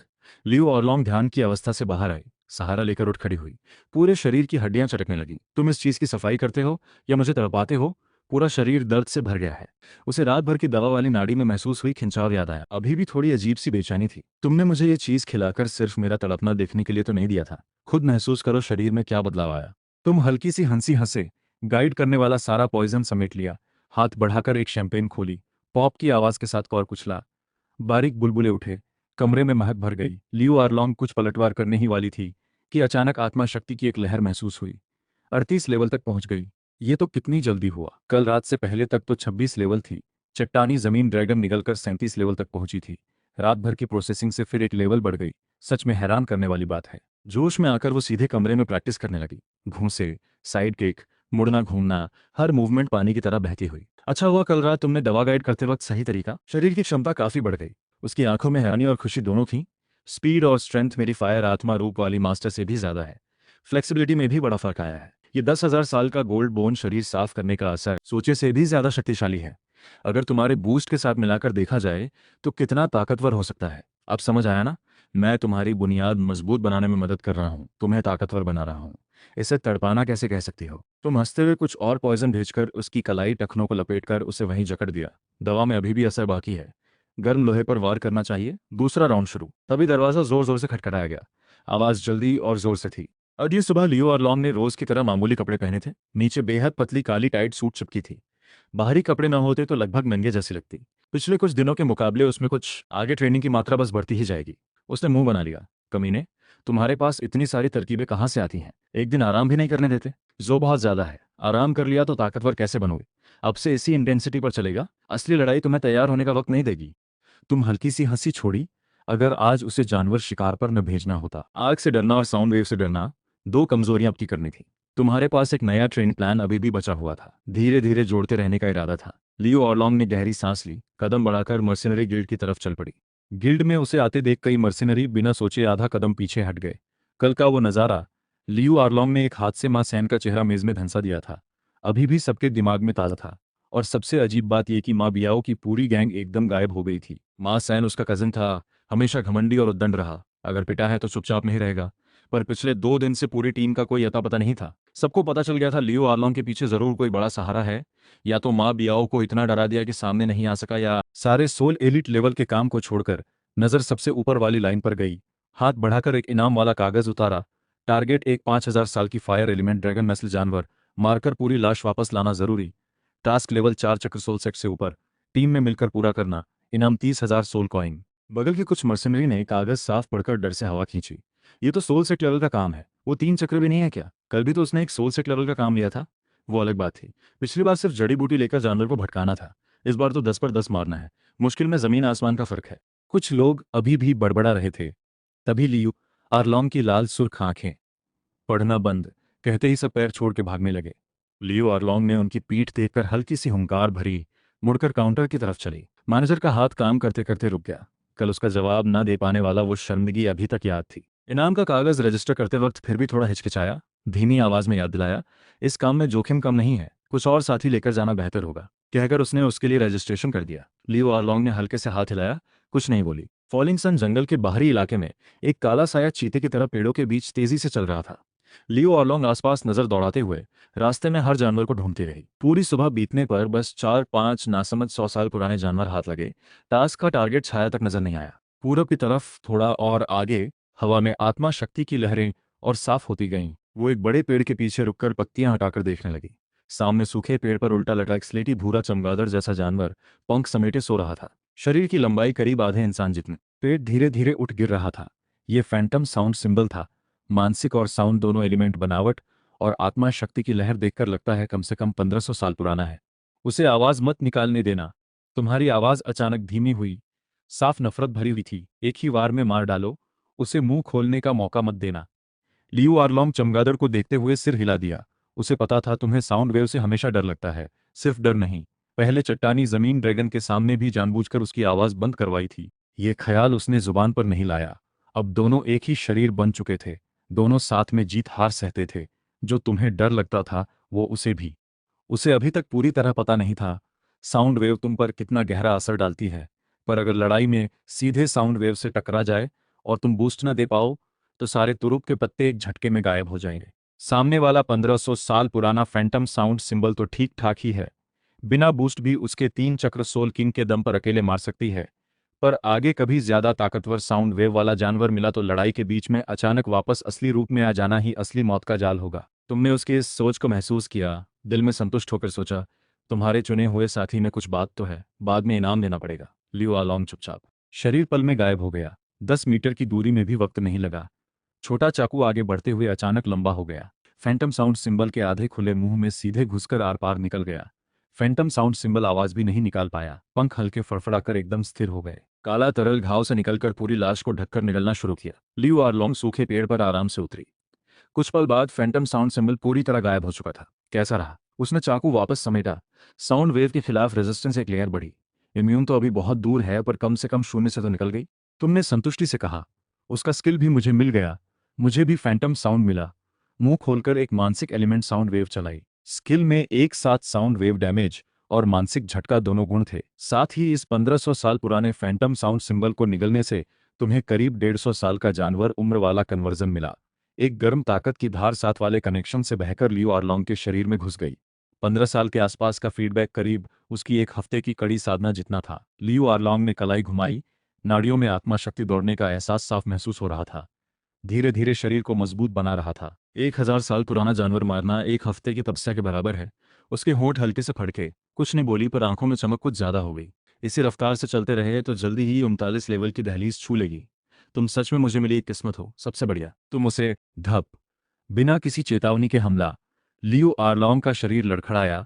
लियो ऑरलोंग ध्यान की अवस्था से बाहर आई। सहारा लेकर उठ खड़ी हुई। पूरे शरीर की हड्डियां चटकने लगी। तुम इस चीज की सफाई करते हो या मुझे तड़पाते हो? पूरा शरीर दर्द से भर गया है। उसे रात भर की दवा वाली नाड़ी में महसूस हुई खिंचाव याद आया। अभी भी थोड़ी अजीब सी बेचैनी थी। तुमने मुझे ये चीज खिलाकर सिर्फ मेरा तड़पना देखने के लिए तो नहीं दिया था। खुद महसूस करो शरीर में क्या बदलाव आया। तुम हल्की सी हंसी हंसे। गाइड करने वाला सारा पॉइजन समेट लिया। हाथ बढ़ाकर एक शैंपेन खोली। पॉप की आवाज के साथ कौर कुचला। बारीक बुलबुले उठे। कमरे में महक भर गई। लियो आर्लोंग कुछ पलटवार करने ही वाली थी कि अचानक आत्मा शक्ति की एक लहर महसूस हुई। 38 लेवल तक पहुंच गई। ये तो कितनी जल्दी हुआ। कल रात से पहले तक तो 26 लेवल थी। चट्टानी जमीन ड्रैगन निकलकर 37 लेवल तक पहुंची थी। रात भर की प्रोसेसिंग से फिर एक लेवल बढ़ गई। सच में हैरान करने वाली बात है। जोश में आकर वो सीधे कमरे में प्रैक्टिस करने लगी। घूंसे, साइड किक, मुड़ना घूमना, हर मूवमेंट पानी की तरह बहती हुई। अच्छा हुआ कल रात तुमने दवा गाइड करते वक्त सही तरीका। शरीर की क्षमता काफी बढ़ गई। उसकी आंखों में हैरानी और खुशी दोनों थी। स्पीड और स्ट्रेंथ मेरी फायर आत्मा रूप वाली मास्टर से भी ज्यादा है। फ्लेक्सिबिलिटी में भी बड़ा फर्क आया है। ये 10,000 साल का गोल्ड बोन शरीर साफ करने का असर सोचे से भी ज्यादा शक्तिशाली है। अगर तुम्हारे बूस्ट के साथ मिलाकर देखा जाए तो कितना ताकतवर हो सकता है। अब समझ आया ना? मैं तुम्हारी बुनियाद मजबूत बनाने में मदद कर रहा हूँ, तुम्हें ताकतवर बना रहा हूँ। इसे तड़पाना कैसे कह सकती हो? तुम हंसते हुए कुछ और पॉइजन भेजकर उसकी कलाई टखनों को लपेटकर उसे वहीं जकड़ दिया। दवा में अभी भी असर बाकी है। गर्म लोहे पर वार करना चाहिए। दूसरा राउंड शुरू। तभी दरवाजा जोर जोर से खटखटाया गया। आवाज जल्दी और जोर से थी। अगली सुबह लियो और लॉन्ग ने रोज की तरह मामूली कपड़े पहने थे। नीचे बेहद पतली काली टाइट सूट चिपकी थी। बाहरी कपड़े न होते तो लगभग नंगे जैसी लगती। पिछले कुछ दिनों के मुकाबले उसमें कुछ आगे ट्रेनिंग की मात्रा बस बढ़ती ही जाएगी। उसने मुंह बना लिया। कमीने, तुम्हारे पास इतनी सारी तरकीबें कहाँ से आती हैं? एक दिन आराम भी नहीं करने देते। जो बहुत ज्यादा है। आराम कर लिया तो ताकतवर कैसे बनोगे? अब से इसी इंटेंसिटी पर चलेगा। असली लड़ाई तुम्हें तैयार होने का वक्त नहीं देगी। तुम हल्की सी हंसी छोड़ी। अगर आज उसे जानवर शिकार पर न भेजना होता। आग से डरना और साउंड वेव से डरना, दो कमजोरियां आपकी करनी थी। तुम्हारे पास एक नया ट्रेनिंग प्लान अभी भी बचा हुआ था। धीरे धीरे जोड़ते रहने का इरादा था। लियो ऑरलोंग ने गहरी सांस ली। कदम बढ़ाकर मर्सिनरी गिल्ड की तरफ चल पड़ी। गिल्ड में उसे आते देख कई मर्सिनरी बिना सोचे आधा कदम पीछे हट गए। कल का वो नजारा। लियो आर्लोंग ने एक हाथ से मां सैन का चेहरा मेज में धंसा दिया था। अभी भी सबके दिमाग में ताजा था। और सबसे अजीब बात यह कि मां बियाओ की पूरी गैंग एकदम गायब हो गई थी। मां सैन उसका कजिन था, हमेशा घमंडी और उद्दंड रहा। अगर पिटा है तो चुपचाप नहीं रहेगा। पर पिछले 2 दिन से पूरी टीम का कोई अता पता नहीं था। सबको पता चल गया था लियो आर्लोंग के पीछे जरूर कोई बड़ा सहारा है। या तो मां बियाओ को इतना डरा दिया कि सामने नहीं आ सका, या सारे सोल एलिट लेवल के काम को छोड़कर नजर सबसे ऊपर वाली लाइन पर गई। हाथ बढ़ाकर एक इनाम वाला कागज उतारा। टारगेट एक 5,000 साल की फायर एलिमेंट ड्रैगन नस्ल जानवर। मारकर पूरी लाश वापस लाना जरूरी। टास्क लेवल 4 चक्र सोल सेट से ऊपर। टीम में मिलकर पूरा करना। इनाम 30,000 सोल कॉइन। बगल के कुछ मर्सिनरी ने कागज साफ पढ़कर डर से हवा खींची। ये तो सोल सेट लेवल का काम है, वो 3 चक्र भी नहीं है क्या? कल भी तो उसने एक सोल सेट लेवल का काम लिया था। वो अलग बात थी। पिछली बार सिर्फ जड़ी बूटी लेकर जानवर को भटकाना था। इस बार तो 10 पर 10 मारना है। मुश्किल में जमीन आसमान का फर्क है। कुछ लोग अभी भी बड़बड़ा रहे थे। तभी लियू आरलोंग की लाल सुर्ख आंखें। पढ़ना बंद कहते ही सब पैर छोड़ के भागने लगे। लियो आरलोंग ने उनकी पीठ देखकर हल्की सी हुंकार भरी, मुड़कर काउंटर की तरफ चली। मैनेजर का हाथ काम करते करते रुक गया। कल उसका जवाब ना दे पाने वाला वो शर्मिंदगी अभी तक याद थी। इनाम का कागज रजिस्टर करते वक्त फिर भी थोड़ा हिचकिचाया। धीमी आवाज में याद दिलाया, इस काम में जोखिम कम नहीं है, कुछ और साथी लेकर जाना बेहतर होगा। कहकर उसने उसके लिए रजिस्ट्रेशन कर दिया। लियो आरलोंग ने हल्के से हाथ हिलाया, कुछ नहीं बोली। फॉलिंग सन जंगल के बाहरी इलाके में एक काला साया चीते की तरह पेड़ों के बीच तेजी से चल रहा था। लियो आरलोंग आसपास नजर दौड़ाते हुए रास्ते में हर जानवर को ढूंढती रही। पूरी सुबह बीतने पर बस 4-5 नासमझ 100 साल पुराने जानवर हाथ लगे। टास्क का टारगेट छाया तक नजर नहीं आया। पूरब की तरफ थोड़ा और आगे हवा में आत्मा शक्ति की लहरें और साफ होती गईं। वो एक बड़े पेड़ के पीछे रुककर पत्तियां हटाकर देखने लगी। सामने सूखे पेड़ पर उल्टा लटा एक स्लेटी भूरा चमगादड़ जैसा जानवर पंख समेटे सो रहा था। शरीर की लंबाई करीब आधे इंसान जितनी। पेट धीरे धीरे उठ गिर रहा था। ये फैंटम साउंड सिंबल था। मानसिक और साउंड दोनों एलिमेंट बनावट और आत्मा शक्ति की लहर देखकर लगता है कम से कम 1500 साल पुराना है। उसे आवाज मत निकालने देना। तुम्हारी आवाज अचानक धीमी हुई, साफ नफरत भरी हुई थी। एक ही वार में मार डालो, उसे मुंह खोलने का मौका मत देना। लियू आरलोंग चमगादड़ को देखते हुए सिर हिला दिया। उसे पता था तुम्हें साउंड वेव से हमेशा डर लगता है। सिर्फ डर नहीं, पहले चट्टानी जमीन ड्रैगन के सामने भी जानबूझकर उसकी आवाज बंद करवाई थी। ये ख्याल उसने जुबान पर नहीं लाया। अब दोनों एक ही शरीर बन चुके थे। दोनों साथ में जीत हार सहते थे। जो तुम्हें डर लगता था वो उसे भी। उसे अभी तक पूरी तरह पता नहीं था साउंड वेव तुम पर कितना गहरा असर डालती है। पर अगर लड़ाई में सीधे साउंड वेव से टकरा जाए और तुम बूस्ट न दे पाओ तो सारे तुरुप के पत्ते एक झटके में गायब हो जाएंगे। सामने वाला 1500 साल पुराना फैंटम साउंड सिंबल तो ठीक ठाक ही है। बिना बूस्ट भी उसके 3 चक्र सोल किंग के दम पर अकेले मार सकती है। पर आगे कभी ज्यादा ताकतवर साउंड वेव वाला जानवर मिला तो लड़ाई के बीच में अचानक वापस असली रूप में आ जाना ही असली मौत का जाल होगा। तुमने उसकी इस सोच को महसूस किया, दिल में संतुष्ट होकर सोचा, तुम्हारे चुने हुए साथी में कुछ बात तो है, बाद में इनाम देना पड़ेगा। लियो आलोंग चुपचाप। शरीर पल में गायब हो गया। 10 मीटर की दूरी में भी वक्त नहीं लगा। छोटा चाकू आगे बढ़ते हुए अचानक लंबा हो गया। फैंटम साउंड सिंबल के आधे खुले मुंह में सीधे घुसकर आर पार निकल गया। फैंटम साउंड सिंबल आवाज भी नहीं निकाल पाया। पंख हल्के फड़फड़ाकर एकदम स्थिर हो गए। काला तरल घाव से निकलकर पूरी लाश को ढककर निगलना शुरू किया। लियू आरलोंग सूखे पेड़ पर आराम से उतरी। कुछ पल बाद फैंटम साउंड सिंबल पूरी तरह गायब हो चुका था। कैसा रहा? उसने चाकू वापस समेटा। साउंड वेव के खिलाफ रेजिस्टेंस एक लेयर बढ़ी। इम्यून तो अभी बहुत दूर है पर कम से कम शून्य से तो निकल गई। तुमने संतुष्टि से कहा, उसका स्किल भी मुझे मिल गया। मुझे भी फैंटम साउंड मिला। मुंह खोलकर एक मानसिक एलिमेंट साउंड वेव चलाई। स्किल में एक साथ साउंड वेव डैमेज और मानसिक झटका दोनों गुण थे। साथ ही इस 1500 साल पुराने फैंटम साउंड सिंबल को निगलने से तुम्हें करीब 150 साल का जानवर उम्र वाला कन्वर्जन मिला। एक गर्म ताकत की धार साथ वाले कनेक्शन से बहकर लियो आरलोंग के शरीर में घुस गई। 15 साल के आसपास का फीडबैक करीब उसकी एक हफ्ते की कड़ी साधना जितना था। लियो आरलोंग ने कलाई घुमाई। नाड़ियों में आत्मा शक्ति दौड़ने का एहसास साफ महसूस हो रहा था। धीरे धीरे शरीर को मजबूत बना रहा था। 1000 साल पुराना जानवर मारना एक हफ्ते की तपस्या के बराबर है। उसके होंठ हल्के से फड़के। कुछ नहीं बोली पर आंखों में चमक कुछ ज्यादा हो गई। इसी रफ्तार से चलते रहे तो जल्दी ही 39 लेवल की दहलीज छू लेगी। तुम सच में मुझे मिली एक किस्मत हो, सबसे बढ़िया। तुम उसे धप। बिना किसी चेतावनी के हमला। लियो आरलोंग का शरीर लड़खड़ाया।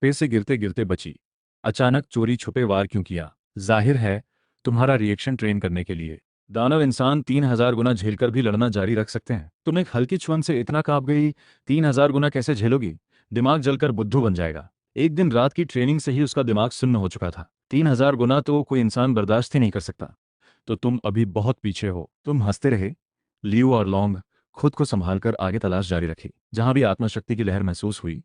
पे से गिरते गिरते बची। अचानक चोरी छुपे वार क्यों किया? जाहिर है तुम्हारा रिएक्शन ट्रेन करने के लिए। दानव इंसान 3000 गुना झेलकर भी लड़ना जारी रख सकते हैं। तुम एक हल्की छुअन से इतना कांप गई, 3000 गुना कैसे झेलोगी? दिमाग जलकर बुद्धू बन जाएगा। एक दिन रात की ट्रेनिंग से ही उसका दिमाग सुन्न हो चुका था। 3000 गुना तो कोई इंसान बर्दाश्त ही नहीं कर सकता। तो तुम अभी बहुत पीछे हो। तुम हंसते रहे। लियो और लॉन्ग खुद को संभालकर आगे तलाश जारी रखी। जहां भी आत्मशक्ति की लहर महसूस हुई,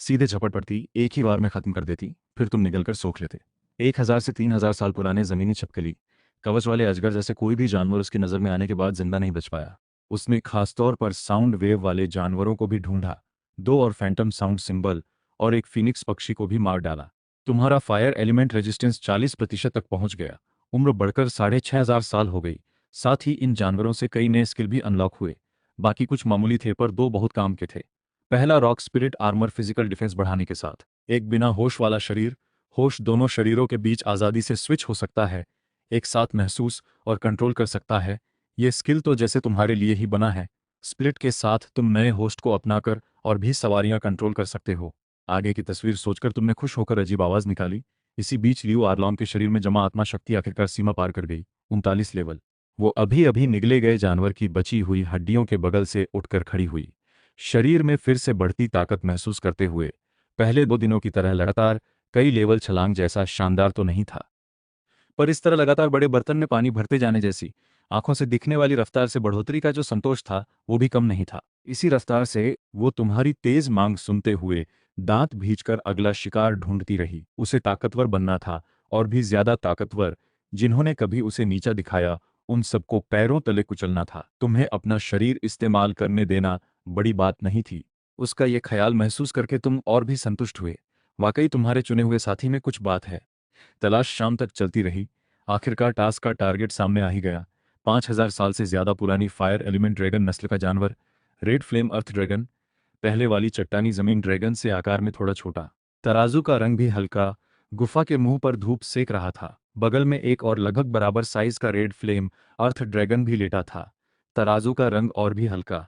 सीधे झपट पड़ती, एक ही बार में खत्म कर देती, फिर तुम निकलकर सोख लेते। 1000 से 3000 साल पुराने जमीनी छपकली कवच वाले अजगर जैसे कोई भी जानवर उसकी नजर में आने के बाद जिंदा नहीं बच पाया। उसने खासतौर पर साउंड वेव वाले जानवरों को भी ढूंढा। 2 और फैंटम साउंड सिंबल और एक फिनिक्स पक्षी को भी मार डाला। तुम्हारा फायर एलिमेंट रेजिस्टेंस 40% तक पहुंच गया। उम्र बढ़कर 6500 साल हो गई। साथ ही इन जानवरों से कई नए स्किल भी अनलॉक हुए। बाकी कुछ मामूली थे पर 2 बहुत काम के थे। पहला rock spirit armour physical defence बढ़ाने के साथ। एक बिना होश वाला शरीर, होश दोनों शरीरों के बीच आज़ादी से स्विच हो सकता है, एक साथ महसूस और कंट्रोल कर सकता है। ये स्किल तो जैसे तुम्हारे लिए ही बना है। स्प्लिट के साथ तुम नए होस्ट को अपनाकर और भी सवारियां कंट्रोल कर सकते हो। आगे की तस्वीर सोचकर तुमने खुश होकर अजीब आवाज निकाली। इसी बीच लियो आरलॉन्ग के शरीर में जमा आत्मा शक्ति आखिरकार सीमा पार कर गई। 39 लेवल। वो अभी अभी निगले गए जानवर की बची हुई हड्डियों के बगल से उठकर खड़ी हुई, शरीर में फिर से बढ़ती ताकत महसूस करते हुए। पहले 2 दिनों की तरह लगातार कई लेवल छलांग जैसा शानदार तो नहीं था, पर इस तरह लगातार बड़े बर्तन में पानी भरते जाने जैसी आंखों से दिखने वाली रफ्तार से बढ़ोतरी का जो संतोष था वो भी कम नहीं था। इसी रफ्तार से वो तुम्हारी तेज मांग सुनते हुए दांत भींचकर अगला शिकार ढूंढती रही। उसे ताकतवर बनना था, और भी ज्यादा ताकतवर। जिन्होंने कभी उसे नीचा दिखाया उन सबको पैरों तले कुचलना था। तुम्हें अपना शरीर इस्तेमाल करने देना बड़ी बात नहीं थी। उसका ये ख्याल महसूस करके तुम और भी संतुष्ट हुए। वाकई तुम्हारे चुने हुए साथी में कुछ बात है। तलाश शाम तक चलती रही। आखिरकार टास्क का टारगेट सामने आ ही गया। 5,000 साल से ज्यादा पुरानी फायर एलिमेंट ड्रैगन नस्ल का जानवर, रेड फ्लेम अर्थ ड्रैगन। पहले वाली चट्टानी जमीन ड्रैगन से आकार में थोड़ा छोटा, तराजू का रंग भी हल्का। गुफा के मुंह पर धूप सेक रहा था। बगल में एक और लगभग बराबर साइज का रेड फ्लेम अर्थ ड्रैगन भी लेटा था, तराजू का रंग और भी हल्का।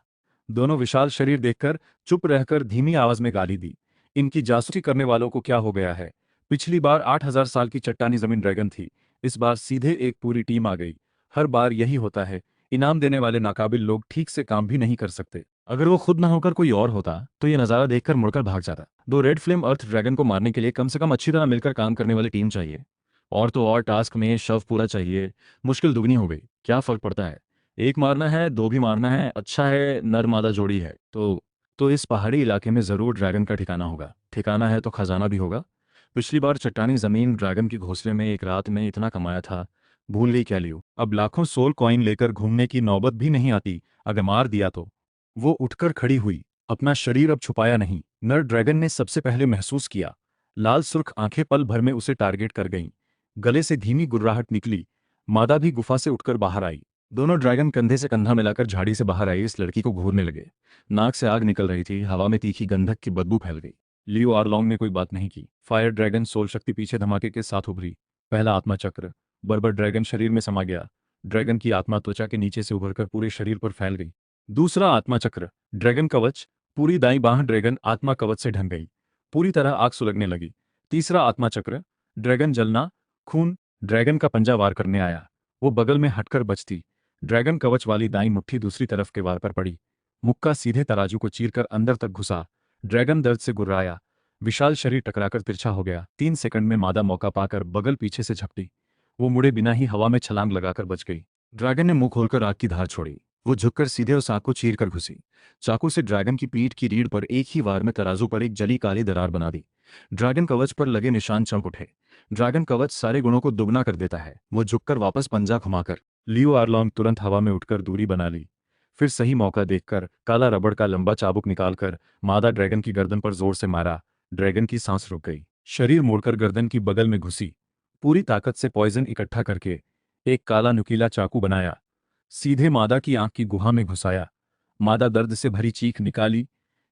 दोनों विशाल शरीर देखकर चुप रहकर धीमी आवाज में गाली दी। इनकी जासूसी करने वालों को क्या हो गया है? पिछली बार 8,000 साल की चट्टानी जमीन ड्रैगन थी, इस बार सीधे एक पूरी टीम आ गई। हर बार यही होता है, इनाम देने वाले नाकाबिल लोग ठीक से काम भी नहीं कर सकते। अगर वो खुद ना होकर कोई और होता तो ये नज़ारा देखकर मुड़कर भाग जाता। दो रेड फ्लेम अर्थ ड्रैगन को मारने के लिए कम से कम अच्छी तरह मिलकर काम करने वाली टीम चाहिए। और तो और टास्क में शव पूरा चाहिए। मुश्किल दुगनी हो गई। क्या फर्क पड़ता है? एक मारना है, दो भी मारना है, अच्छा है नर मादा जोड़ी है तो इस पहाड़ी इलाके में जरूर ड्रैगन का ठिकाना होगा। ठिकाना है तो खजाना भी होगा। पिछली बार चट्टानी जमीन ड्रैगन की घोंसले में एक रात में इतना कमाया था, भूल गई क्या लियो? अब लाखों सोल कॉइन लेकर घूमने की नौबत भी नहीं आती। अगर मार दिया तो? वो उठकर खड़ी हुई, अपना शरीर अब छुपाया नहीं। नर ड्रैगन ने सबसे पहले महसूस किया। लाल सुर्ख आंखें पल भर में उसे टारगेट कर गईं। गले से धीमी गुर्राहट निकली। मादा भी गुफा से उठकर बाहर आई। दोनों ड्रैगन कंधे से कंधा मिलाकर झाड़ी से बाहर आई इस लड़की को घूरने लगे। नाक से आग निकल रही थी, हवा में तीखी गंधक की बदबू फैल गई। लियो आरलॉन्ग ने कोई बात नहीं की। फायर ड्रैगन सोल शक्ति पीछे धमाके के साथ उभरी। पहला आत्मा चक्र, बर्बर ड्रैगन शरीर में समा गया। ड्रैगन की आत्मा त्वचा के नीचे से उभरकर पूरे शरीर पर फैल गई। दूसरा आत्मा चक्र, ड्रैगन कवच, पूरी दाईं बांह ड्रैगन आत्मा कवच से ढंक गई। पूरी तरह आग सुलगने लगी। तीसरा आत्मा चक्र, ड्रैगन जलना, खून, ड्रैगन का पंजा वार करने आया। वो बगल में हटकर बचती। ड्रैगन कवच वाली दाईं मुट्ठी दूसरी तरफ के वार पर पड़ी। मुक्का सीधे तराजू को चीरकर अंदर तक घुसा। ड्रैगन दर्द से गुर्राया। विशाल शरीर टकराकर तिरछा हो गया। 3 सेकंड में मादा मौका पाकर बगल पीछे से झपटी। वो मुड़े बिना ही हवा में छलांग लगाकर बच गई। ड्रैगन ने मुंह खोलकर आग की धार छोड़ी। वो झुककर सीधे उस आग को चीरकर घुसी। चाकू से ड्रैगन की पीठ की रीढ़ पर एक ही वार में तराजू पर एक जली काली दरार बना दी। ड्रैगन कवच पर लगे निशान चमक उठे। ड्रैगन कवच सारे गुणों को दुगना कर देता है। वो झुककर वापस पंजा घुमाकर। लियो आर्लॉन्ग तुरंत हवा में उठकर दूरी बना ली। फिर सही मौका देखकर काला रबड़ का लंबा चाबुक निकालकर मादा ड्रैगन की गर्दन पर जोर से मारा। ड्रैगन की सांस रुक गई। शरीर मोड़कर गर्दन की बगल में घुसी। पूरी ताकत से पॉइजन इकट्ठा करके एक काला नुकीला चाकू बनाया। सीधे मादा की आंख की गुहा में घुसाया। मादा दर्द से भरी चीख निकाली।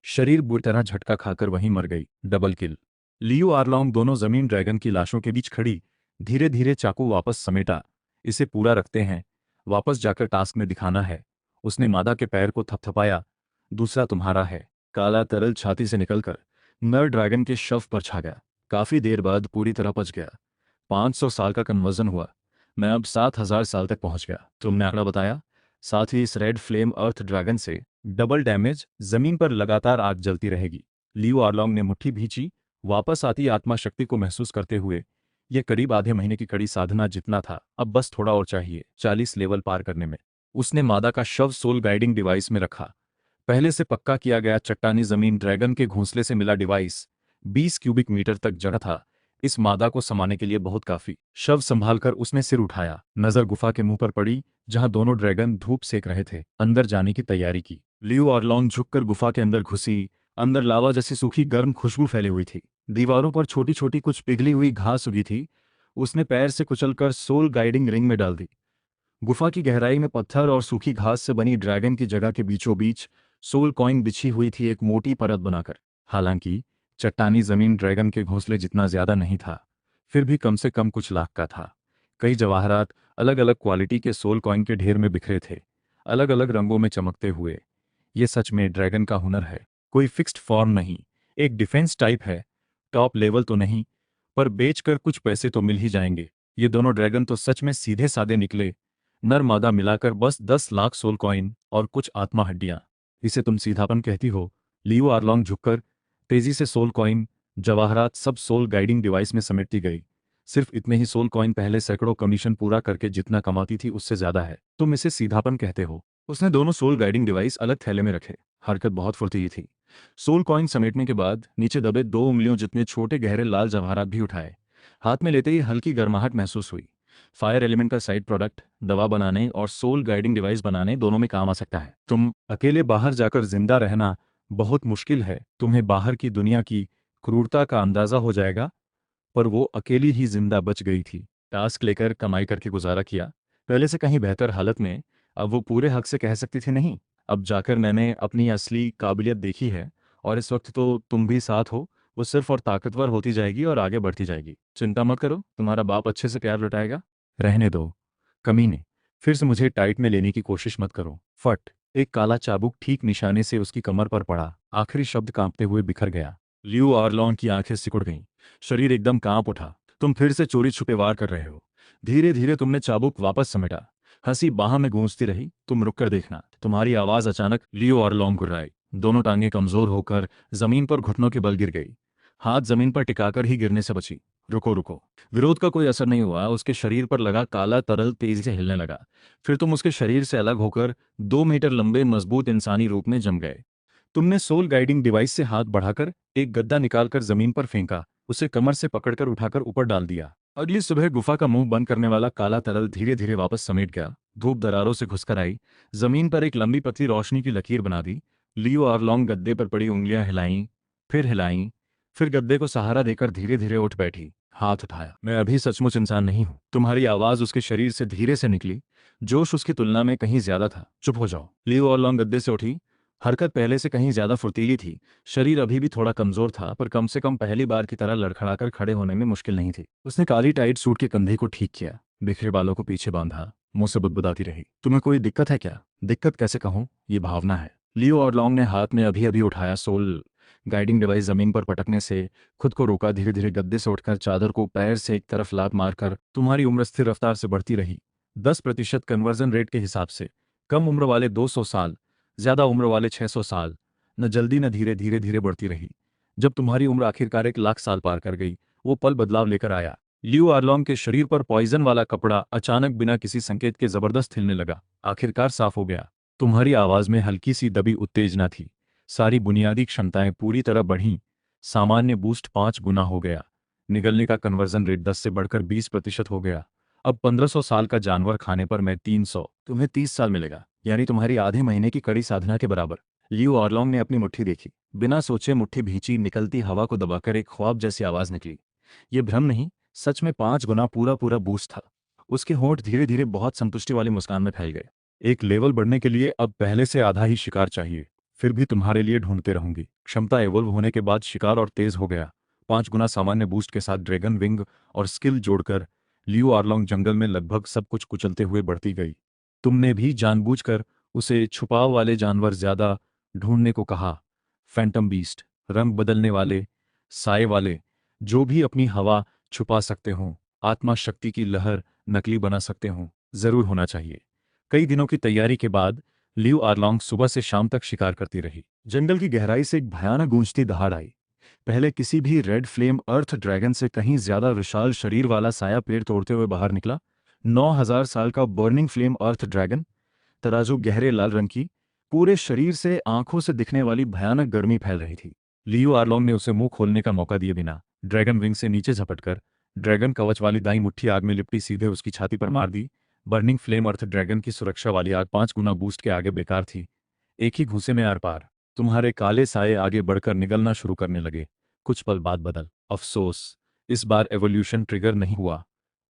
शरीर बुरी तरह झटका खाकर वहीं मर गई। Double kill. लियो आर्लॉन्ग दोनों जमीन ड्रैगन की लाशों के बीच खड़ी धीरे धीरे चाकू वापस समेटा। इसे पूरा रखते हैं, वापस जाकर टास्क में दिखाना है। उसने मादा के पैर को थपथपाया। दूसरा तुम्हारा है। काला तरल छाती से निकलकर नर ड्रैगन के शव पर छा गया। काफी देर बाद पूरी तरह पच गया। 500 साल का कन्वर्जन हुआ। मैं अब 7,000 साल तक पहुंच गया। तुमने आंकड़ा बताया। साथ ही इस रेड फ्लेम अर्थ ड्रैगन से डबल डैमेज, जमीन पर लगातार आग जलती रहेगी। लियो आर्लॉन्ग ने मुट्ठी भींची, वापस आती आत्मा शक्ति को महसूस करते हुए। यह करीब आधे महीने की कड़ी साधना जितना था, अब बस थोड़ा और चाहिए 40 लेवल पार करने में। उसने मादा का शव सोल गाइडिंग डिवाइस में रखा। पहले से पक्का किया गया चट्टानी जमीन ड्रैगन के घोंसले से मिला डिवाइस 20 क्यूबिक मीटर तक जड़ा था। इस मादा को समाने के लिए बहुत काफी। शव संभालकर उसने सिर उठाया। नजर गुफा के मुंह पर पड़ी, जहां दोनों ड्रैगन धूप सेक रहे थे। अंदर जाने की तैयारी की। लियो आर्लॉन्ग झुककर गुफा के अंदर घुसी। अंदर लावा जैसी सूखी गर्म खुशबू फैली हुई थी। दीवारों पर छोटी छोटी कुछ पिघली हुई घास उगी थी। उसने पैर से कुचलकर सोल गाइडिंग रिंग में डाल दी। गुफा की गहराई में पत्थर और सूखी घास से बनी ड्रैगन की जगह के बीचों बीच सोल कॉइन बिछी हुई थी, एक मोटी परत बनाकर। हालांकि चट्टानी जमीन ड्रैगन के घोंसले जितना ज्यादा नहीं था, फिर भी कम से कम कुछ लाख का था। कई जवाहरात अलग अलग क्वालिटी के सोल कॉइन के ढेर में बिखरे थे, अलग अलग रंगों में चमकते हुए। ये सच में ड्रैगन का हुनर है। कोई फिक्स्ड फॉर्म नहीं, एक डिफेंस टाइप है। टॉप लेवल तो नहीं, पर बेचकर कुछ पैसे तो मिल ही जाएंगे। ये दोनों ड्रैगन तो सच में सीधे साधे निकले। नर मादा मिलाकर बस 10 लाख सोल कॉइन और कुछ आत्मा हड्डियां। इसे तुम सीधापन कहती हो? लियो आर्लोंग झुककर तेजी से सोल कॉइन, जवाहरात सब सोल गाइडिंग डिवाइस में समेटती गई। सिर्फ इतने ही सोल कॉइन पहले सैकड़ों कमीशन पूरा करके जितना कमाती थी उससे ज्यादा है। तुम इसे सीधापन कहते हो? उसने दोनों सोल गाइडिंग डिवाइस अलग थैले में रखे। हरकत बहुत फुर्तीली थी। सोल कॉइन समेटने के बाद नीचे दबे 2 उंगलियों जितने छोटे गहरे लाल जवाहरात भी उठाए। हाथ में लेते ही हल्की गर्माहट महसूस हुई। फायर एलिमेंट का साइड प्रोडक्ट दवा बनाने और सोल गाइडिंग डिवाइस बनाने दोनों में काम आ सकता है। तुम अकेले बाहर जाकर जिंदा रहना बहुत मुश्किल है। तुम्हें बाहर की दुनिया की क्रूरता का अंदाजा हो जाएगा। पर वो अकेली ही जिंदा बच गई थी। टास्क लेकर कमाई करके गुजारा किया, पहले से कहीं बेहतर हालत में। अब वो पूरे हक से कह सकती थी नहीं, अब जाकर मैंने अपनी असली काबिलियत देखी है और इस वक्त तो तुम भी साथ हो। वो सिर्फ और ताकतवर होती जाएगी और आगे बढ़ती जाएगी। चिंता मत करो, तुम्हारा बाप अच्छे से प्यार लौटाएगा। रहने दो कमीने, फिर से मुझे टाइट में लेने की कोशिश मत करो। फट, एक काला चाबुक ठीक निशाने से उसकी कमर पर पड़ा। आखिरी शब्द कांपते हुए बिखर गया। लियो आर्लॉन की आंखें सिकुड़ गईं। शरीर एकदम कांप उठा। तुम फिर से चोरी छुपे वार कर रहे हो। धीरे धीरे तुमने चाबुक वापस समेटा। हंसी बाह में गूंजती रही। तुम रुक कर देखना। तुम्हारी आवाज अचानक लियो आर्लॉन गुर्राई। दोनों टांगें कमजोर होकर जमीन पर घुटनों के बल गिर गई। हाथ जमीन पर टिकाकर ही गिरने से बची। रुको रुको। विरोध का कोई असर नहीं हुआ। उसके शरीर पर लगा काला तरल तेजी से हिलने लगा। फिर तुम उसके शरीर से अलग होकर 2 मीटर लंबे मजबूत इंसानी रूप में जम गए। तुमने सोल गाइडिंग डिवाइस से हाथ बढ़ाकर एक गद्दा निकालकर जमीन पर फेंका। उसे कमर से पकड़कर उठाकर ऊपर डाल दिया। अगली सुबह गुफा का मुंह बंद करने वाला काला तरल धीरे धीरे वापस समेट गया। धूप दरारों से घुसकर आई, जमीन पर एक लंबी पतली रोशनी की लकीर बना दी। लियो आर्लोंग गद्दे पर पड़ी उंगलियां हिलाईं, फिर गद्दे को सहारा देकर धीरे धीरे उठ बैठी। हाथ उठाया। मैं अभी सचमुच इंसान नहीं हूं। तुम्हारी आवाज उसके शरीर से धीरे से निकली। जोश उसकी तुलना में कहीं ज्यादा था। चुप हो जाओ। लियो आर्लोंग गद्दे से उठी। हरकत पहले से कहीं ज्यादा फुर्तीली थी। शरीर अभी भी थोड़ा कमजोर था, पर कम से कम पहली बार की तरह लड़खड़ाकर खड़े होने में मुश्किल नहीं थी। उसने काली टाइट सूट के कंधे को ठीक किया, बिखरे बालों को पीछे बांधा, मुंह से बुदबुदाती रही। तुम्हें कोई दिक्कत है क्या? दिक्कत कैसे कहूं, ये भावना है। लियो ऑरलॉन्ग ने हाथ में अभी अभी उठाया सोल गाइडिंग डिवाइस जमीन पर पटकने से खुद को रोका। धीरे धीरे गद्दे से उठकर चादर को पैर से एक तरफ लात मारकर, तुम्हारी उम्र स्थिर रफ्तार से बढ़ती रही। 10% कन्वर्जन रेट के हिसाब से। कम उम्र वाले 200 साल, ज्यादा उम्र वाले 600 साल। न जल्दी न धीरे धीरे धीरे बढ़ती रही। जब तुम्हारी उम्र आखिरकार 1 लाख साल पार कर गई, वो पल बदलाव लेकर आया। लियो आर्लोंग के शरीर पर पॉइजन वाला कपड़ा अचानक बिना किसी संकेत के जबरदस्त हिलने लगा। आखिरकार साफ हो गया। तुम्हारी आवाज में हल्की सी दबी उत्तेजना थी। सारी बुनियादी क्षमताएं पूरी तरह बढ़ीं। सामान्य बूस्ट 5 गुना हो गया। निगलने का कन्वर्जन रेट 10 से बढ़कर 20% हो गया। अब 1500 साल का जानवर खाने पर मैं 300, तुम्हें 30 साल मिलेगा, यानी तुम्हारी आधे महीने की कड़ी साधना के बराबर। लियो ऑरलोंग ने अपनी मुट्ठी देखी। बिना सोचे मुट्ठी भींची, निकलती हवा को दबाकर एक ख्वाब जैसी आवाज निकली। ये भ्रम नहीं, सच में 5 गुना पूरा पूरा बूस्ट था। उसके होंठ धीरे धीरे बहुत संतुष्टि वाली मुस्कान में फैल गए। एक लेवल बढ़ने के लिए अब पहले से आधा ही शिकार चाहिए। फिर भी तुम्हारे लिए ढूंढते रहूंगी। क्षमता एवोल्व होने के बाद शिकार और तेज हो गया। 5 गुना सामान्य बूस्ट के साथ ड्रैगन विंग और स्किल जोड़कर लियो आर्लोंग जंगल में लगभग सब कुछ कुचलते हुए बढ़ती गई। तुमने भी जानबूझकर उसे छुपाव वाले जानवर ज्यादा ढूंढने को कहा। फैंटम बीस्ट, रंग बदलने वाले, साए वाले, जो भी अपनी हवा छुपा सकते हों, आत्मा शक्ति की लहर नकली बना सकते हों, जरूर होना चाहिए। कई दिनों की तैयारी के बाद लियो आर्लोंग सुबह से शाम तक शिकार करती रही। जंगल की गहराई से एक भयानक गूंजती दहाड़ आई। पहले किसी भी रेड फ्लेम अर्थ ड्रैगन से कहीं ज्यादा विशाल शरीर वाला साया पेड़ तोड़ते हुए बाहर निकला। 9000 साल का बर्निंग फ्लेम अर्थ ड्रैगन, तराजू गहरे लाल रंग की, पूरे शरीर से आंखों से दिखने वाली भयानक गर्मी फैल रही थी। लियो आर्लोंग ने उसे मुंह खोलने का मौका दिए बिना ड्रैगन विंग से नीचे झपटकर ड्रैगन कवच वाली दाई मुट्ठी आग में लिपटी सीधे उसकी छाती पर मार दी। बर्निंग फ्लेम अर्थ ड्रैगन की सुरक्षा वाली आग 5 गुना बूस्ट के आगे बेकार थी। एक ही घूंसे में आर पार। तुम्हारे काले साए आगे बढ़कर निगलना शुरू करने लगे। कुछ पल बाद बदल। अफसोस, इस बार एवोल्यूशन ट्रिगर नहीं हुआ।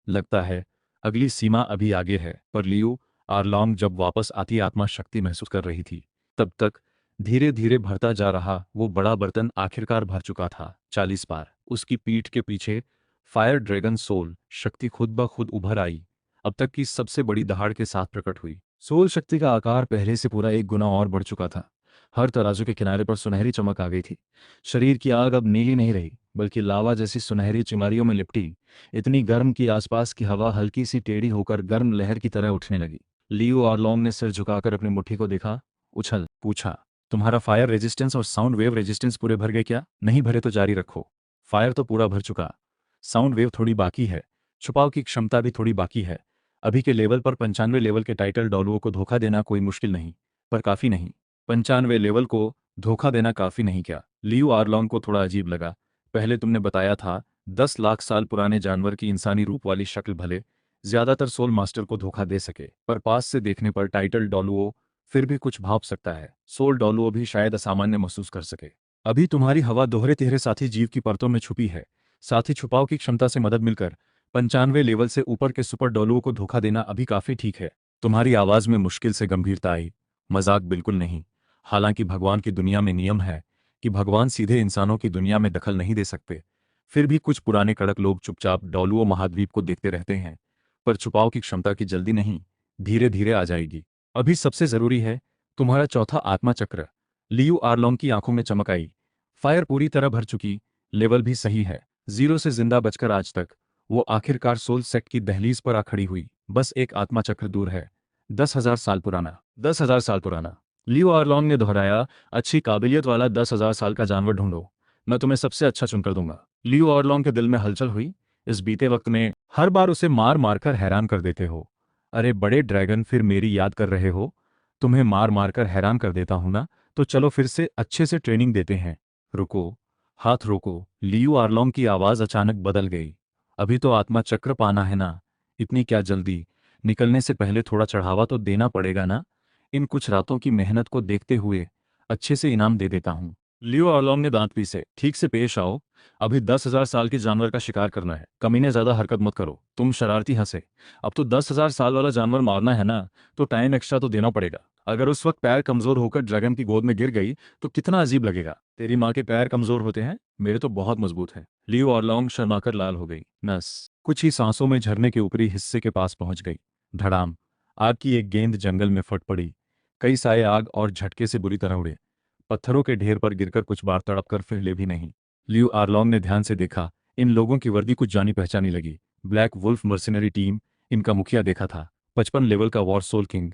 लगता है अगली सीमा अभी आगे है। पर लियो आर्लोंग जब वापस आती आत्मा शक्ति महसूस कर रही थी, तब तक धीरे धीरे भरता जा रहा वो बड़ा बर्तन आखिरकार भर चुका था। 40 बार। उसकी पीठ के पीछे फायर ड्रैगन सोल शक्ति खुद ब खुद उभर आई, अब तक की सबसे बड़ी दहाड़ के साथ प्रकट हुई। सोल शक्ति का आकार पहले से पूरा 1 गुना और बढ़ चुका था। हर तराजू के किनारे पर सुनहरी चमक आ गई थी। शरीर की आग अब नीली नहीं रही, बल्कि लावा जैसी सुनहरी चिंगारियों में लिपटी, इतनी गर्म कि आसपास की हवा हल्की सी टेढ़ी होकर गर्म लहर की तरह उठने लगी। लियो आर्लोंग ने सिर झुकाकर अपनी मुट्ठी को देखा। उछल पूछा, तुम्हारा फायर रेजिस्टेंस और साउंड वेव रेजिस्टेंस पूरे भर गए क्या? नहीं भरे तो जारी रखो। फायर तो पूरा भर चुका, साउंड वेव थोड़ी बाकी है, छुपाव की क्षमता भी थोड़ी बाकी है। अभी के लेवल पर 95 लेवल के टाइटल डॉलुओं को धोखा देना कोई मुश्किल नहीं, पर काफी नहीं। 95 लेवल को धोखा देना काफी नहीं क्या? लियो आर्लोंग को थोड़ा अजीब लगा। पहले तुमने बताया था 10 लाख साल पुराने जानवर की इंसानी रूप वाली शक्ल भले ज्यादातर सोल मास्टर को धोखा दे सके, पर पास से देखने पर टाइटल डॉलुओ फिर भी कुछ भाप सकता है। सोल डॉलुओ भी शायद असामान्य महसूस कर सके। अभी तुम्हारी हवा दोहरे तिहरे साथी जीव की परतों में छुपी है। साथ ही छुपाव की क्षमता से मदद मिलकर 95 लेवल से ऊपर के सुपर डॉलुओं को धोखा देना अभी काफी ठीक है। तुम्हारी आवाज में मुश्किल से गंभीरता आई। मजाक बिल्कुल नहीं। हालांकि भगवान की दुनिया में नियम है कि भगवान सीधे इंसानों की दुनिया में दखल नहीं दे सकते, फिर भी कुछ पुराने कड़क लोग चुपचाप डॉलुओ महाद्वीप को देखते रहते हैं। पर छुपाव की क्षमता की जल्दी नहीं, धीरे धीरे आ जाएगी। अभी सबसे जरूरी है तुम्हारा चौथा आत्मा चक्र। लियू आर्लोंग की आंखों में चमक आई। फायर पूरी तरह भर चुकी, लेवल भी सही है। 0 से जिंदा बचकर आज तक वो आखिरकार सोल सेक्ट की दहलीज पर आ खड़ी हुई। बस एक आत्मा चक्र दूर है। 10,000 साल पुराना। 10,000 साल पुराना, लियो आर्लोंग ने दोहराया। अच्छी काबिलियत वाला 10,000 साल का जानवर ढूंढो, मैं तुम्हें सबसे अच्छा चुनकर दूंगा। लियो आर्लोंग के दिल में हलचल हुई। इस बीते वक्त में हर बार उसे मार मारकर हैरान कर देते हो। अरे बड़े ड्रैगन, फिर मेरी याद कर रहे हो? तुम्हें मार मारकर हैरान कर देता हूं ना, तो चलो फिर से अच्छे से ट्रेनिंग देते हैं। रुको, हाथ रोको। लियू आर्लोंग की आवाज अचानक बदल गई। अभी तो आत्मा चक्र पाना है ना, इतनी क्या जल्दी? निकलने से पहले थोड़ा चढ़ावा तो देना पड़ेगा ना। इन कुछ रातों की मेहनत को देखते हुए अच्छे से इनाम दे देता हूं। लियो आर्लोंग ने दांत पीसे। ठीक से पेश आओ, अभी 10,000 साल के जानवर का शिकार करना है। कमीने ज्यादा हरकत मत करो। तुम शरारती हंसे। अब तो 10,000 साल वाला जानवर मारना है ना, तो टाइम एक्स्ट्रा तो देना पड़ेगा। अगर उस वक्त पैर कमजोर होकर ड्रैगन की गोद में गिर गई तो कितना अजीब लगेगा। तेरी माँ के पैर कमजोर होते हैं, मेरे तो बहुत मजबूत हैं। लियो आर्लोंग शर्माकर लाल हो गई। नस कुछ ही सांसों में झरने के ऊपरी हिस्से के पास पहुंच गई। धड़ाम, आग की एक गेंद जंगल में फट पड़ी। कई साए आग और झटके से बुरी तरह उड़े। पत्थरों के ढेर पर गिरकर कुछ बार तड़प कर फिर ले भी नहीं। लियो आर्लोंग ने ध्यान से देखा। इन लोगों की वर्दी कुछ जानी पहचानी लगी। ब्लैक वुल्फ मर्सिनरी टीम, इनका मुखिया देखा था। 55 लेवल का वॉर सोल किंग।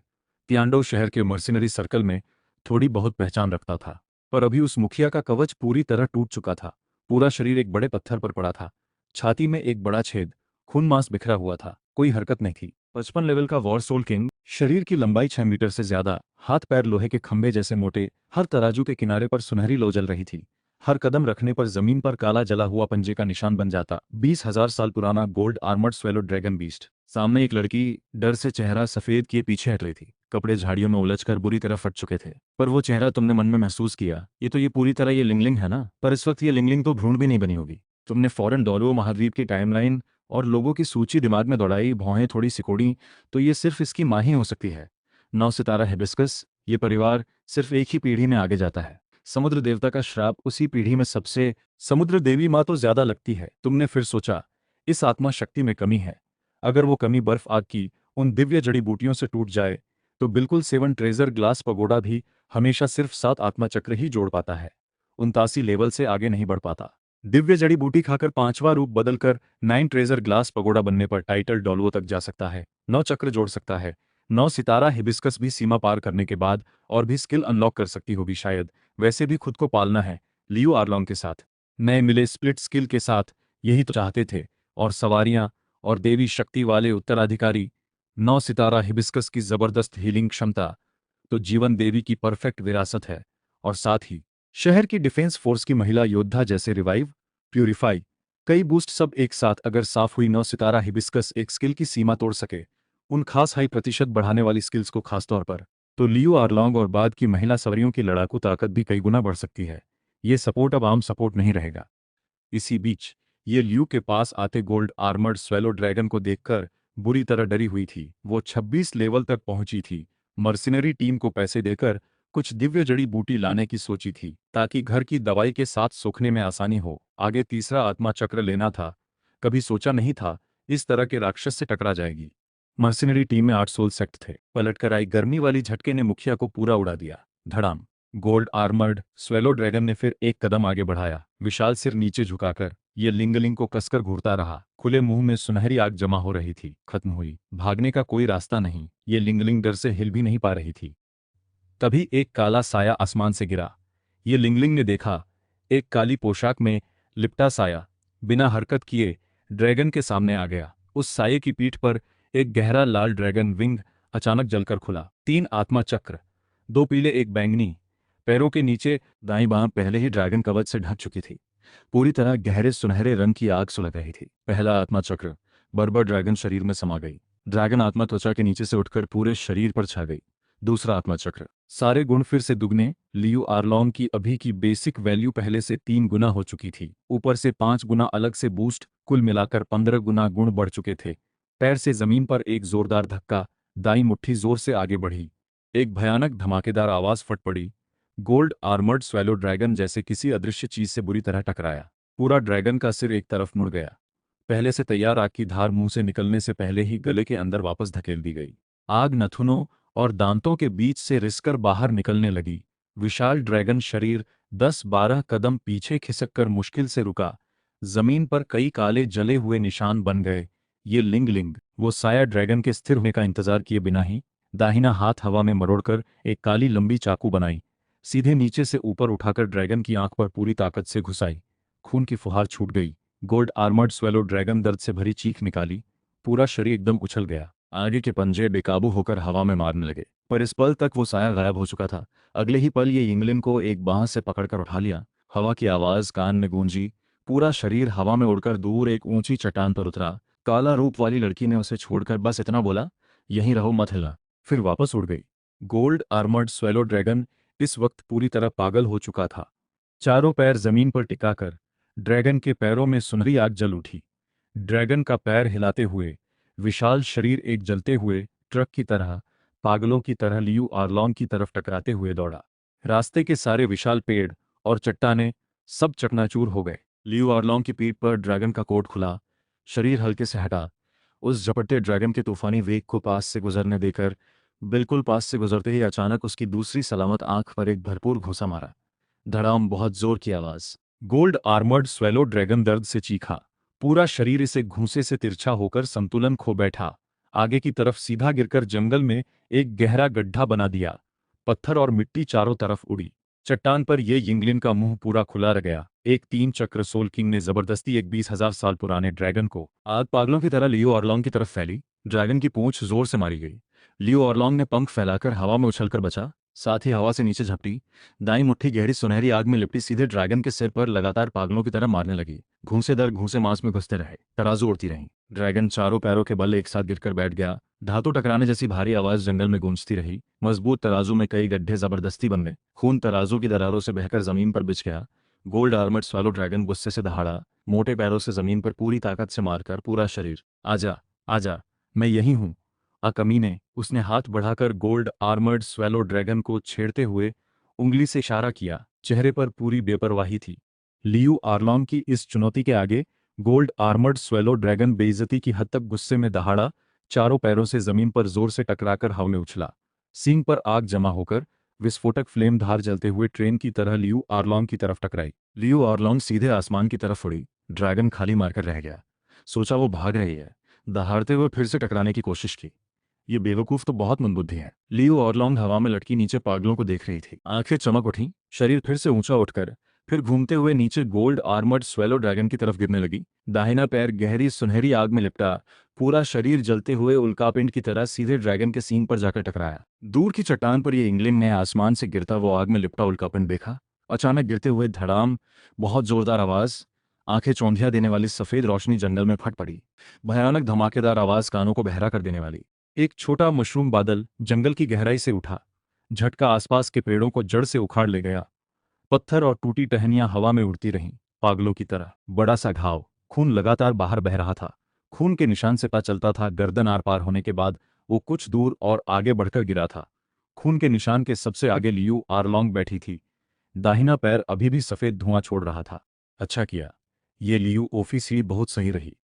तियांडो शहर के मर्सिनरी सर्कल में थोड़ी बहुत पहचान रखता था, पर अभी उस मुखिया का कवच पूरी तरह टूट चुका था। पूरा शरीर एक बड़े पत्थर पर पड़ा था। छाती में एक बड़ा छेद, खून मांस बिखरा हुआ था। कोई हरकत नहीं थी। 55 लेवल का वॉर सोल किंग, शरीर की लंबाई 6 मीटर से ज्यादा, हाथ पैर लोहे के खंभे जैसे मोटे, हर तराजू के किनारे पर सुनहरी लो जल रही थी। हर कदम रखने पर जमीन पर काला जला हुआ पंजे का निशान बन जाता। 20,000 साल पुराना gold armoured swallow dragon beast. सामने एक लड़की डर से चेहरा सफेद किए पीछे हट रही थी। कपड़े झाड़ियों में उलझकर बुरी तरह फट चुके थे। पर वो चेहरा तुमने मन में महसूस किया, ये पूरी तरह ये लिंगलिंग है ना? पर इस वक्त ये लिंगलिंग तो भ्रूण भी नहीं बनी होगी। तुमने फौरन डॉलो महाद्वीप की टाइमलाइन और लोगों की सूची दिमाग में दौड़ाई। भौहें थोड़ी सिकोड़ी, तो ये सिर्फ इसकी माँ ही हो सकती है। 9 सितारा हिबिस्कस, ये परिवार सिर्फ एक ही पीढ़ी में आगे जाता है। समुद्र देवता का श्राप उसी पीढ़ी में सबसे। समुद्र देवी माँ तो ज्यादा लगती है। तुमने फिर सोचा, इस आत्मा शक्ति में कमी है। अगर वो कमी बर्फ आग की उन दिव्य जड़ी बूटियों से टूट जाए तो बिल्कुल 7 ट्रेजर ग्लास पगोडा भी हमेशा सिर्फ 7 आत्मा चक्र ही जोड़ पाता है, 89 लेवल से आगे नहीं बढ़ पाता। दिव्य जड़ी बूटी खाकर 5वां रूप बदलकर 9 ट्रेजर ग्लास पगोडा बनने पर टाइटल डॉलुओ तक जा सकता है। 9 चक्र जोड़ सकता है। 9 सितारा हिबिस्कस भी सीमा पार करने के बाद और भी स्किल अनलॉक कर सकती होगी शायद। वैसे भी खुद को पालना है लियो आर्लोंग के साथ। नए मिले स्प्लिट स्किल के साथ यही तो चाहते थे। और सवारियां और देवी शक्ति वाले उत्तराधिकारी। 9 सितारा हिबिस्कस की जबरदस्त हीलिंग क्षमता तो जीवन देवी की परफेक्ट विरासत है। और साथ ही शहर की डिफेंस फोर्स की महिला योद्धा जैसे रिवाइव, प्यूरिफाई, कई बूस्ट सब एक साथ। अगर साफ हुई 9 सितारा हिबिस्कस एक स्किल की सीमा तोड़ सके, उन खास हाई प्रतिशत बढ़ाने वाली स्किल्स को खासतौर पर, तो लियो आर्लोंग और बाद की महिला सवरियों की लड़ाकू ताकत भी कई गुना बढ़ सकती है। ये सपोर्ट अब आम सपोर्ट नहीं रहेगा। इसी बीच ये लियू के पास आते गोल्ड आर्मर्ड स्वेलो ड्रैगन को देखकर बुरी तरह डरी हुई थी। वो 26 लेवल तक पहुंची थी। मर्सिनरी टीम को पैसे देकर कुछ दिव्य जड़ी बूटी लाने की सोची थी ताकि घर की दवाई के साथ सूखने में आसानी हो। आगे तीसरा आत्मा चक्र लेना था। कभी सोचा नहीं था इस तरह के राक्षस से टकरा जाएगी। मर्सिनरी टीम में 8 सोल सेक्ट थे। पलटकर आई गर्मी वाली झटके ने मुखिया को पूरा उड़ा दिया। धड़ाम, गोल्ड आर्मर्ड स्वेलो ड्रैगन ने फिर एक कदम आगे बढ़ाया। विशाल सिर नीचे झुकाकर ये लिंगलिंग को कसकर घूरता रहा। खुले मुंह में सुनहरी आग जमा हो रही थी। खत्म हुई। भागने का कोई रास्ता नहीं। ये लिंगलिंग डर से हिल भी नहीं पा रही थी। तभी एक काला साया आसमान से गिरा। ये लिंगलिंग ने देखा, एक काली पोशाक में लिपटा साया बिना हरकत किए ड्रैगन के सामने आ गया। उस साये की पीठ पर एक गहरा लाल ड्रैगन विंग अचानक जलकर खुला। 3 आत्मा चक्र, 2 पीले एक बैंगनी। पैरों के नीचे दाईं बांह पहले ही ड्रैगन कवच से ढक चुकी थी। पूरी तरह गहरे सुनहरे रंग की आग सुलग रही थी। पहला आत्मा चक्र बर्बर ड्रैगन शरीर में समा गई। ड्रैगन आत्मा त्वचा के नीचे से उठकर पूरे शरीर पर छा गई। दूसरा आत्मा चक्र, सारे गुण फिर से दुगने। लियू आर्लोंग की अभी की बेसिक वैल्यू पहले से 3 गुना हो चुकी थी। ऊपर से 5 गुना अलग से बूस्ट, कुल मिलाकर 15 गुना गुण बढ़ चुके थे। पैर से जमीन पर एक जोरदार धक्का, दाईं मुट्ठी जोर से आगे बढ़ी। एक भयानक धमाकेदार आवाज फट पड़ी। गोल्ड आर्मर्ड स्वेलो ड्रैगन जैसे किसी अदृश्य चीज से बुरी तरह टकराया। पूरा ड्रैगन का सिर एक तरफ मुड़ गया। पहले से तैयार आग की धार मुंह से निकलने से पहले ही गले के अंदर वापस धकेल दी गई। आग नथुनों और दांतों के बीच से रिसकर बाहर निकलने लगी। विशाल ड्रैगन शरीर 10-12 कदम पीछे खिसककर मुश्किल से रुका। जमीन पर कई काले जले हुए निशान बन गए। ये लिंग वो साया ड्रैगन के स्थिर होने का इंतजार किए बिना ही दाहिना हाथ हवा में मरोड़कर एक काली लंबी चाकू बनाई। सीधे नीचे से ऊपर उठाकर ड्रैगन की आंख पर पूरी ताकत से घुसाई। खून की फुहार छूट गई। गोल्ड आर्मर्ड स्वेलो ड्रैगन दर्द से भरी चीख निकाली। पूरा शरीर एकदम उछल गया। आगे के पंजे बेकाबू होकर हवा में मारने लगे। पर इस पल तक वो साया गायब हो चुका था। अगले ही पल ये इंग्लिन को एक बांह से पकड़कर उठा लिया। हवा की आवाज कान में गूंजी। पूरा शरीर हवा में उड़कर दूर एक ऊंची चट्टान पर उतरा। काला रूप वाली लड़की ने उसे छोड़कर बस इतना बोला, यहीं रहो, मत हिलना। फिर वापस उड़ गई। गोल्ड आर्मर्ड स्वेलो ड्रैगन इस वक्त पूरी तरह पागल हो चुका था। चारों पैर जमीन पर टिकाकर ड्रैगन के पैरों में सुनहरी आग जल उठी। ड्रैगन का पैर हिलाते हुए विशाल शरीर एक जलते हुए ट्रक की तरह पागलों की तरह लियू आर्लोंग की तरफ टकराते हुए दौड़ा। रास्ते के सारे विशाल पेड़ और चट्टानें सब चकनाचूर हो गए। लियू आर्लोंग की पीठ पर ड्रैगन का कोट खुला, शरीर हल्के से हटा। उस झपटते ड्रैगन के तूफानी वेग को पास से गुजरने देकर बिल्कुल पास से गुजरते ही अचानक उसकी दूसरी सलामत आंख पर एक भरपूर घूंसा मारा। धड़ाम, बहुत जोर की आवाज। गोल्ड आर्मर्ड स्वेलो ड्रैगन दर्द से चीखा। पूरा शरीर इसे घूंसे से तिरछा होकर संतुलन खो बैठा। आगे की तरफ सीधा गिरकर जंगल में एक गहरा गड्ढा बना दिया। पत्थर और मिट्टी चारों तरफ उड़ी। चट्टान पर ये यिंगलिन का मुंह पूरा खुला रह गया। एक 3 चक्र सोल किंग ने जबरदस्ती एक 20,000 साल पुराने ड्रैगन को आग पागलों की तरह लियो ऑरलोंग की तरफ फैली। ड्रैगन की पूंछ जोर से मारी गई। लियो ऑरलोंग ने पंख फैलाकर हवा में उछलकर बचा, साथ ही हवा से नीचे झपटी। दाईं मुट्ठी गहरी सुनहरी आग में लिपटी सीधे ड्रैगन के सिर पर लगातार पागलों की तरह मारने लगी। घूंसे दर घूंसे मांस में घुसते रहे। तराजू उड़ती रही। ड्रैगन चारों पैरों के बल एक साथ गिरकर बैठ गया। धातु टकराने जैसी भारी आवाज जंगल में गूंजती रही। मजबूत तराजू में कई गड्ढे जबरदस्ती बन गए। खून तराजू की दरारों से बहकर जमीन पर बिछ गया। गोल्ड आर्मर्ड स्वालो ड्रैगन गुस्से से दहाड़ा, मोटे पैरों से जमीन पर पूरी ताकत से मारकर पूरा शरीर, आजा आजा, मैं यही हूं, कमीने। उसने हाथ बढ़ाकर गोल्ड आर्मर्ड स्वेलो ड्रैगन को छेड़ते हुए उंगली से इशारा किया। चेहरे पर पूरी बेपरवाही थी। लियू आर्लोंग की इस चुनौती के आगे गोल्ड आर्मर्ड स्वेलो ड्रैगन बेइज्जती की हद तक गुस्से में दहाड़ा, चारों पैरों से जमीन पर जोर से टकराकर हवा में उछला। सींग पर आग जमा होकर विस्फोटक फ्लेम धार जलते हुए ट्रेन की तरह लियू आर्लोंग की तरफ टकराई। लियू आर्लोंग सीधे आसमान की तरफ उड़ी। ड्रैगन खाली मारकर रह गया। सोचा वो भाग रही है। दहाड़ते हुए फिर से टकराने की कोशिश की। ये बेवकूफ तो बहुत मंदबुद्धि है। लियू ऑरलोंग हवा में लटकी नीचे पागलों को देख रही थी। आंखें चमक उठी। शरीर फिर से ऊंचा उठकर फिर घूमते हुए नीचे गोल्ड आर्मर्ड स्वेलो ड्रैगन की तरफ गिरने लगी। दाहिना पैर गहरी सुनहरी आग में लिपटा। पूरा शरीर जलते हुए उल्कापिंड की तरह सीधे ड्रैगन के सींग पर जाकर टकराया। दूर की चट्टान पर ये इंग्लिन ने आसमान से गिरता वो आग में लिपटा उल्कापिंड देखा। अचानक गिरते हुए धड़ाम, बहुत जोरदार आवाज, आंखें चौंधिया देने वाली सफेद रोशनी जंगल में फट पड़ी। भयानक धमाकेदार आवाज कानों को बहरा कर देने वाली। एक छोटा मशरूम बादल जंगल की गहराई से उठा। झटका आसपास के पेड़ों को जड़ से उखाड़ ले गया। पत्थर और टूटी टहनियां हवा में उड़ती रहीं, पागलों की तरह। बड़ा सा घाव, खून लगातार बाहर बह रहा था। खून के निशान से पता चलता था गर्दन आर पार होने के बाद वो कुछ दूर और आगे बढ़कर गिरा था। खून के निशान के सबसे आगे लियू आर्लोंग बैठी थी। दाहिना पैर अभी भी सफेद धुआं छोड़ रहा था। अच्छा किया, ये लियू ओफिसी बहुत सही रही।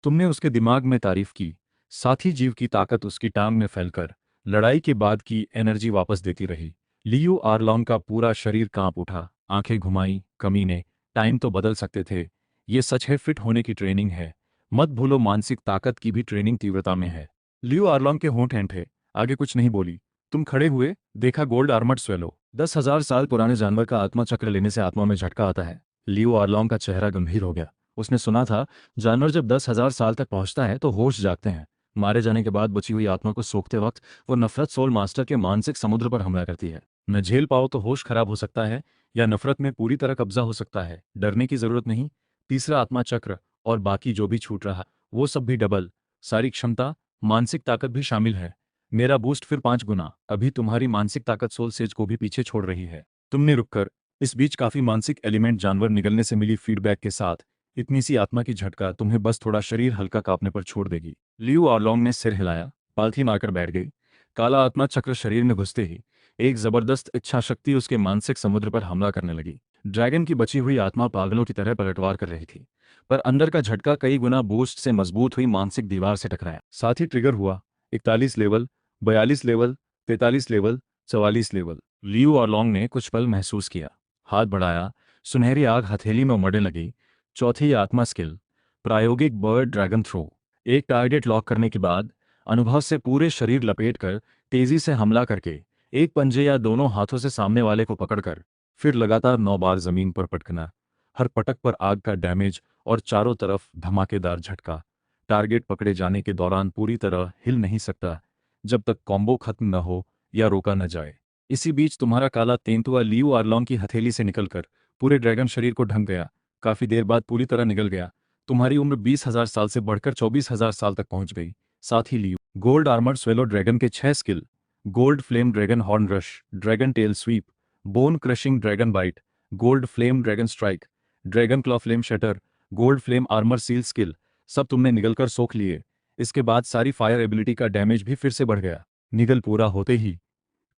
तुमने उसके दिमाग में तारीफ की, साथ ही जीव की ताकत उसकी टांग में फैलकर लड़ाई के बाद की एनर्जी वापस देती रही। लियू आरलॉन्ग का पूरा शरीर कांप उठा, आंखें घुमाई। कमीने, टाइम तो बदल सकते थे। ये सच है, फिट होने की ट्रेनिंग है। मत भूलो, मानसिक ताकत की भी ट्रेनिंग तीव्रता में है। लियू आरलॉन्ग के होंठ ऐंठे, आगे कुछ नहीं बोली। तुम खड़े हुए, देखा गोल्ड आर्मर्ड स्वेलो। 10,000 साल पुराने जानवर का आत्मा चक्र लेने से आत्मा में झटका आता है। लियू आरलॉन्ग का चेहरा गंभीर हो गया। उसने सुना था, जानवर जब 10,000 साल तक पहुंचता है तो होश जागते हैं। मारे जाने के बाद बची हुई आत्मा को सोखते वक्त वो नफरत सोल मास्टर के मानसिक समुद्र पर हमला करती है। न झेल पाओ तो होश खराब हो सकता है, या नफरत में पूरी तरह कब्जा हो सकता है। डरने की जरूरत नहीं। तीसरा आत्मा चक्र और बाकी जो भी छूट रहा, वो सब भी डबल। सारी क्षमता, मानसिक ताकत भी शामिल है। मेरा बूस्ट फिर 5 गुना। अभी तुम्हारी मानसिक ताकत सोल सेज को भी पीछे छोड़ रही है। तुमने रुककर, इस बीच काफी मानसिक एलिमेंट जानवर निगलने से मिली फीडबैक के साथ, इतनी सी आत्मा की झटका तुम्हें बस थोड़ा शरीर हल्का कांपने पर छोड़ देगी। लियू आरलॉन्ग ने सिर हिलाया, पालथी मारकर बैठ गई। काला आत्मा चक्र शरीर में घुसते ही एक जबरदस्त इच्छा शक्ति उसके मानसिक समुद्र पर हमला करने लगी। ड्रैगन की बची हुई आत्मा पागलों की तरह पलटवार कर रही थी, पर अंदर का झटका कई गुना बूस्ट से मजबूत हुई मानसिक दीवार से टकराया। साथ ही ट्रिगर हुआ। 41 level, 42 level, 43 level, 44 level. Liu Arlong ने कुछ पल महसूस किया, हाथ बढ़ाया, सुनहरी आग हथेली में उमड़ने लगी। चौथी आत्मा स्किल, प्रायोगिक बर्ड ड्रैगन थ्रो। एक टारगेट लॉक करने के बाद अनुभव से पूरे शरीर लपेटकर तेजी से हमला करके एक पंजे या दोनों हाथों से सामने वाले को पकड़कर फिर लगातार 9 बार जमीन पर पटकना। हर पटक पर आग का डैमेज और चारों तरफ धमाकेदार झटका। टारगेट पकड़े जाने के दौरान पूरी तरह हिल नहीं सकता जब तक कॉम्बो खत्म न हो या रोका न जाए। इसी बीच तुम्हारा काला तेंदुआ लियू आरलॉन्ग की हथेली से निकलकर पूरे ड्रैगन शरीर को ढंक गया। काफी देर बाद पूरी तरह निगल गया। तुम्हारी उम्र 20,000 साल से बढ़कर 24,000 साल तक पहुंच गई। साथ ही Liu gold armoured swallow dragon के 6 skill, gold flame dragon horn rush, dragon tail sweep, bone crushing dragon bite, gold flame dragon strike, dragon claw flame shatter, gold flame armour seal skill, सब तुमने निगलकर सोख लिए। इसके बाद सारी fire ability का damage भी फिर से बढ़ गया। निगल पूरा होते ही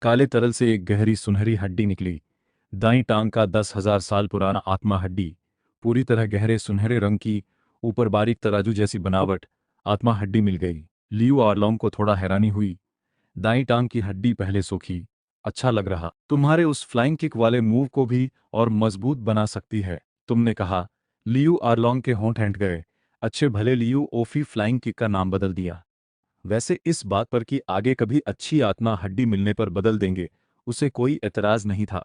काले तरल से एक गहरी सुनहरी हड्डी निकली। दाईं टांग का 10,000 साल पुराना आत्मा हड्डी, पूरी तरह गहरे सुनहरे रंग की, ऊपर बारीक तराजू जैसी बनावट। आत्मा हड्डी मिल गई। लियू आरलॉन्ग को थोड़ा हैरानी हुई। दाईं टांग की हड्डी पहले सूखी, अच्छा लग रहा। तुम्हारे उस फ्लाइंग किक वाले मूव को भी और मजबूत बना सकती है, तुमने कहा। लियू आरलॉन्ग के होंठ ऐंठ गए। अच्छे भले लियू ओफी फ्लाइंग किक का नाम बदल दिया। वैसे इस बात पर कि आगे कभी अच्छी आत्मा हड्डी मिलने पर बदल देंगे, उसे कोई एतराज नहीं था।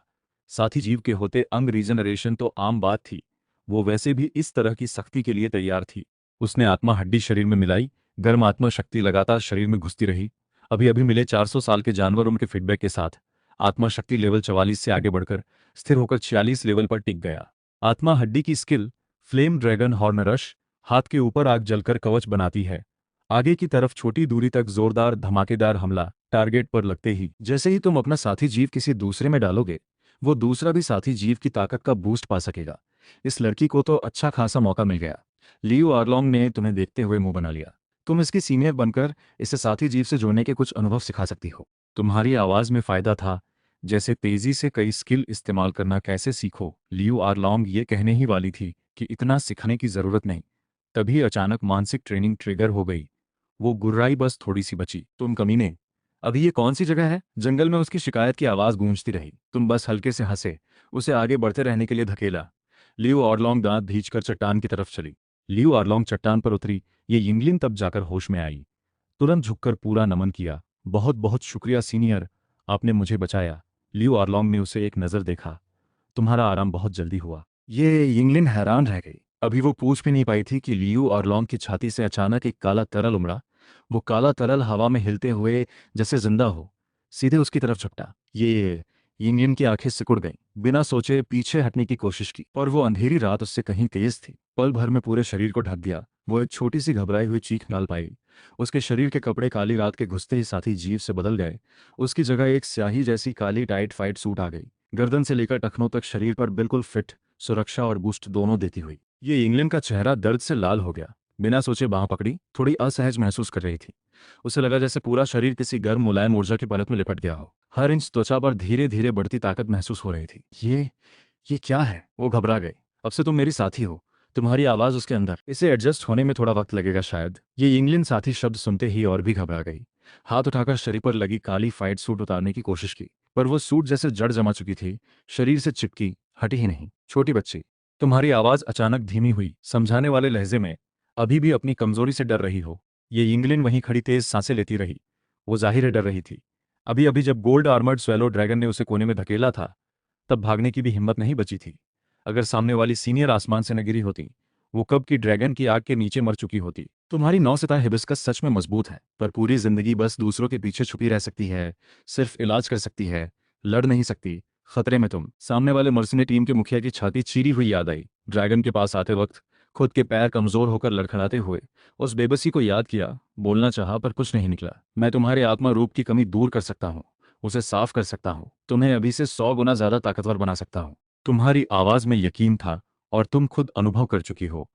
साथ ही जीव के होते अंग रीजनरेशन तो आम बात थी। वो वैसे भी इस तरह की सख्ती के लिए तैयार थी। उसने आत्मा हड्डी शरीर में मिलाई। गर्म आत्मा शक्ति लगातार शरीर में घुसती रही। अभी अभी मिले 400 साल के जानवर उनके फीडबैक के साथ आत्मा शक्ति लेवल 44 से आगे बढ़कर स्थिर होकर 46 लेवल पर टिक गया। आत्मा हड्डी की skill, flame dragon horn rush, हाथ के ऊपर आग जलकर कवच बनाती है। आगे की तरफ छोटी दूरी तक जोरदार धमाकेदार हमला। टारगेट पर लगते ही जैसे ही तुम अपना साथी जीव किसी दूसरे में डालोगे, वो दूसरा भी साथी जीव की ताकत का बूस्ट पा सकेगा। इस लड़की को तो अच्छा खासा मौका मिल गया। लियू आरलॉन्ग ने तुम्हें देखते हुए मुंह बना लिया। तुम इसकी सीनियर बनकर इसे साथी जीव से जोड़ने के कुछ अनुभव सिखा सकती हो। तुम्हारी आवाज में फायदा था, जैसे तेजी से कई स्किल इस्तेमाल करना कैसे सीखो। लियू आरलॉन्ग ये कहने ही वाली थी कि इतना सीखने की जरूरत नहीं, तभी अचानक मानसिक ट्रेनिंग ट्रिगर हो गई। वो गुर्राई बस थोड़ी सी बची। तुम कमीने, अभी ये कौन सी जगह है? जंगल में उसकी शिकायत की आवाज गूंजती रही। तुम बस हल्के से हंसे, उसे आगे बढ़ते रहने के लिए धकेला। लियू आरलॉन्ग दांत भींचकर चट्टान की तरफ चली। लियू आरलॉन्ग चट्टान पर उतरी। ये यिंगलिन तब जाकर होश में आई। तुरंत झुककर पूरा नमन किया। बहुत बहुत शुक्रिया सीनियर, आपने मुझे बचाया। लियू आरलॉन्ग ने उसे एक नज़र देखा। तुम्हारा आराम बहुत जल्दी हुआ। ये यिंगलिन हैरान रह गई। अभी वो पूछ भी नहीं पाई थी कि लियू आरलॉन्ग की छाती से अचानक एक काला तरल उमड़ा। वो काला तरल हवा में हिलते हुए जैसे जिंदा हो, सीधे उसकी तरफ झपटा। ये यिंगलिन की आंखें सिकुड़ गईं। बिना सोचे पीछे हटने की कोशिश की, पर वो अंधेरी रात उससे कहीं तेज थी। पल भर में पूरे शरीर को ढक दिया। वो एक छोटी सी घबराई हुई चीख निकाल पाई। उसके शरीर के कपड़े काली रात के घुसते ही साथी जीव से बदल गए। उसकी जगह एक स्याही जैसी काली टाइट फाइट सूट आ गई, गर्दन से लेकर टखनों तक शरीर पर बिल्कुल फिट, सुरक्षा और बूस्ट दोनों देती हुई। ये इंग्लैंड का चेहरा दर्द से लाल हो गया। बिना सोचे बांह पकड़ी, थोड़ी असहज महसूस कर रही थी। उसे लगा जैसे पूरा शरीर किसी गर्म मुलायम ऊर्जा की परत में लिपट गया हो। हर इंच त्वचा पर धीरे धीरे बढ़ती ताकत महसूस हो रही थी। ये क्या है? वो घबरा गई। अब से तुम मेरी साथी हो। तुम्हारी आवाज उसके अंदर। इसे एडजस्ट होने में थोड़ा वक्त लगेगा शायद। ये इंग्लैंड साथी शब्द सुनते ही और भी घबरा गई। हाथ उठाकर शरीर पर लगी काली फाइट सूट उतारने की कोशिश की। पर वो सूट जैसे जड़ जमा चुकी थी, शरीर से चिपकी, हटी ही नहीं। छोटी बच्ची। तुम्हारी आवाज अचानक धीमी हुई, समझाने वाले लहजे में। अभी भी अपनी कमजोरी से डर रही हो? ये इंग्लैंड वहीं खड़ी तेज सांसें लेती रही। वो जाहिर है डर रही थी। अभी अभी जब गोल्ड आर्मर्ड स्वेलो ड्रैगन ने उसे कोने में धकेला था, तब भागने की भी हिम्मत नहीं बची थी। अगर सामने वाली सीनियर आसमान से न गिरी होती, वो कब की ड्रैगन की आग के नीचे मर चुकी होती। तुम्हारी नौसितारा हिबिस्कस सच में मजबूत है, पर पूरी जिंदगी बस दूसरों के पीछे छुपी रह सकती है। सिर्फ इलाज कर सकती है, लड़ नहीं सकती। खतरे में तुम। सामने वाले मर्सिनी टीम के मुखिया की छाती चीरी हुई याद आई। ड्रैगन के पास आते वक्त खुद के पैर कमजोर होकर लड़खड़ाते हुए उस बेबसी को याद किया। बोलना चाहा पर कुछ नहीं निकला। मैं तुम्हारे आत्मा रूप की कमी दूर कर सकता हूँ, उसे साफ कर सकता हूँ, तुम्हें अभी से 100 गुना ज्यादा ताकतवर बना सकता हूँ। तुम्हारी आवाज में यकीन था, और तुम खुद अनुभव कर चुकी हो।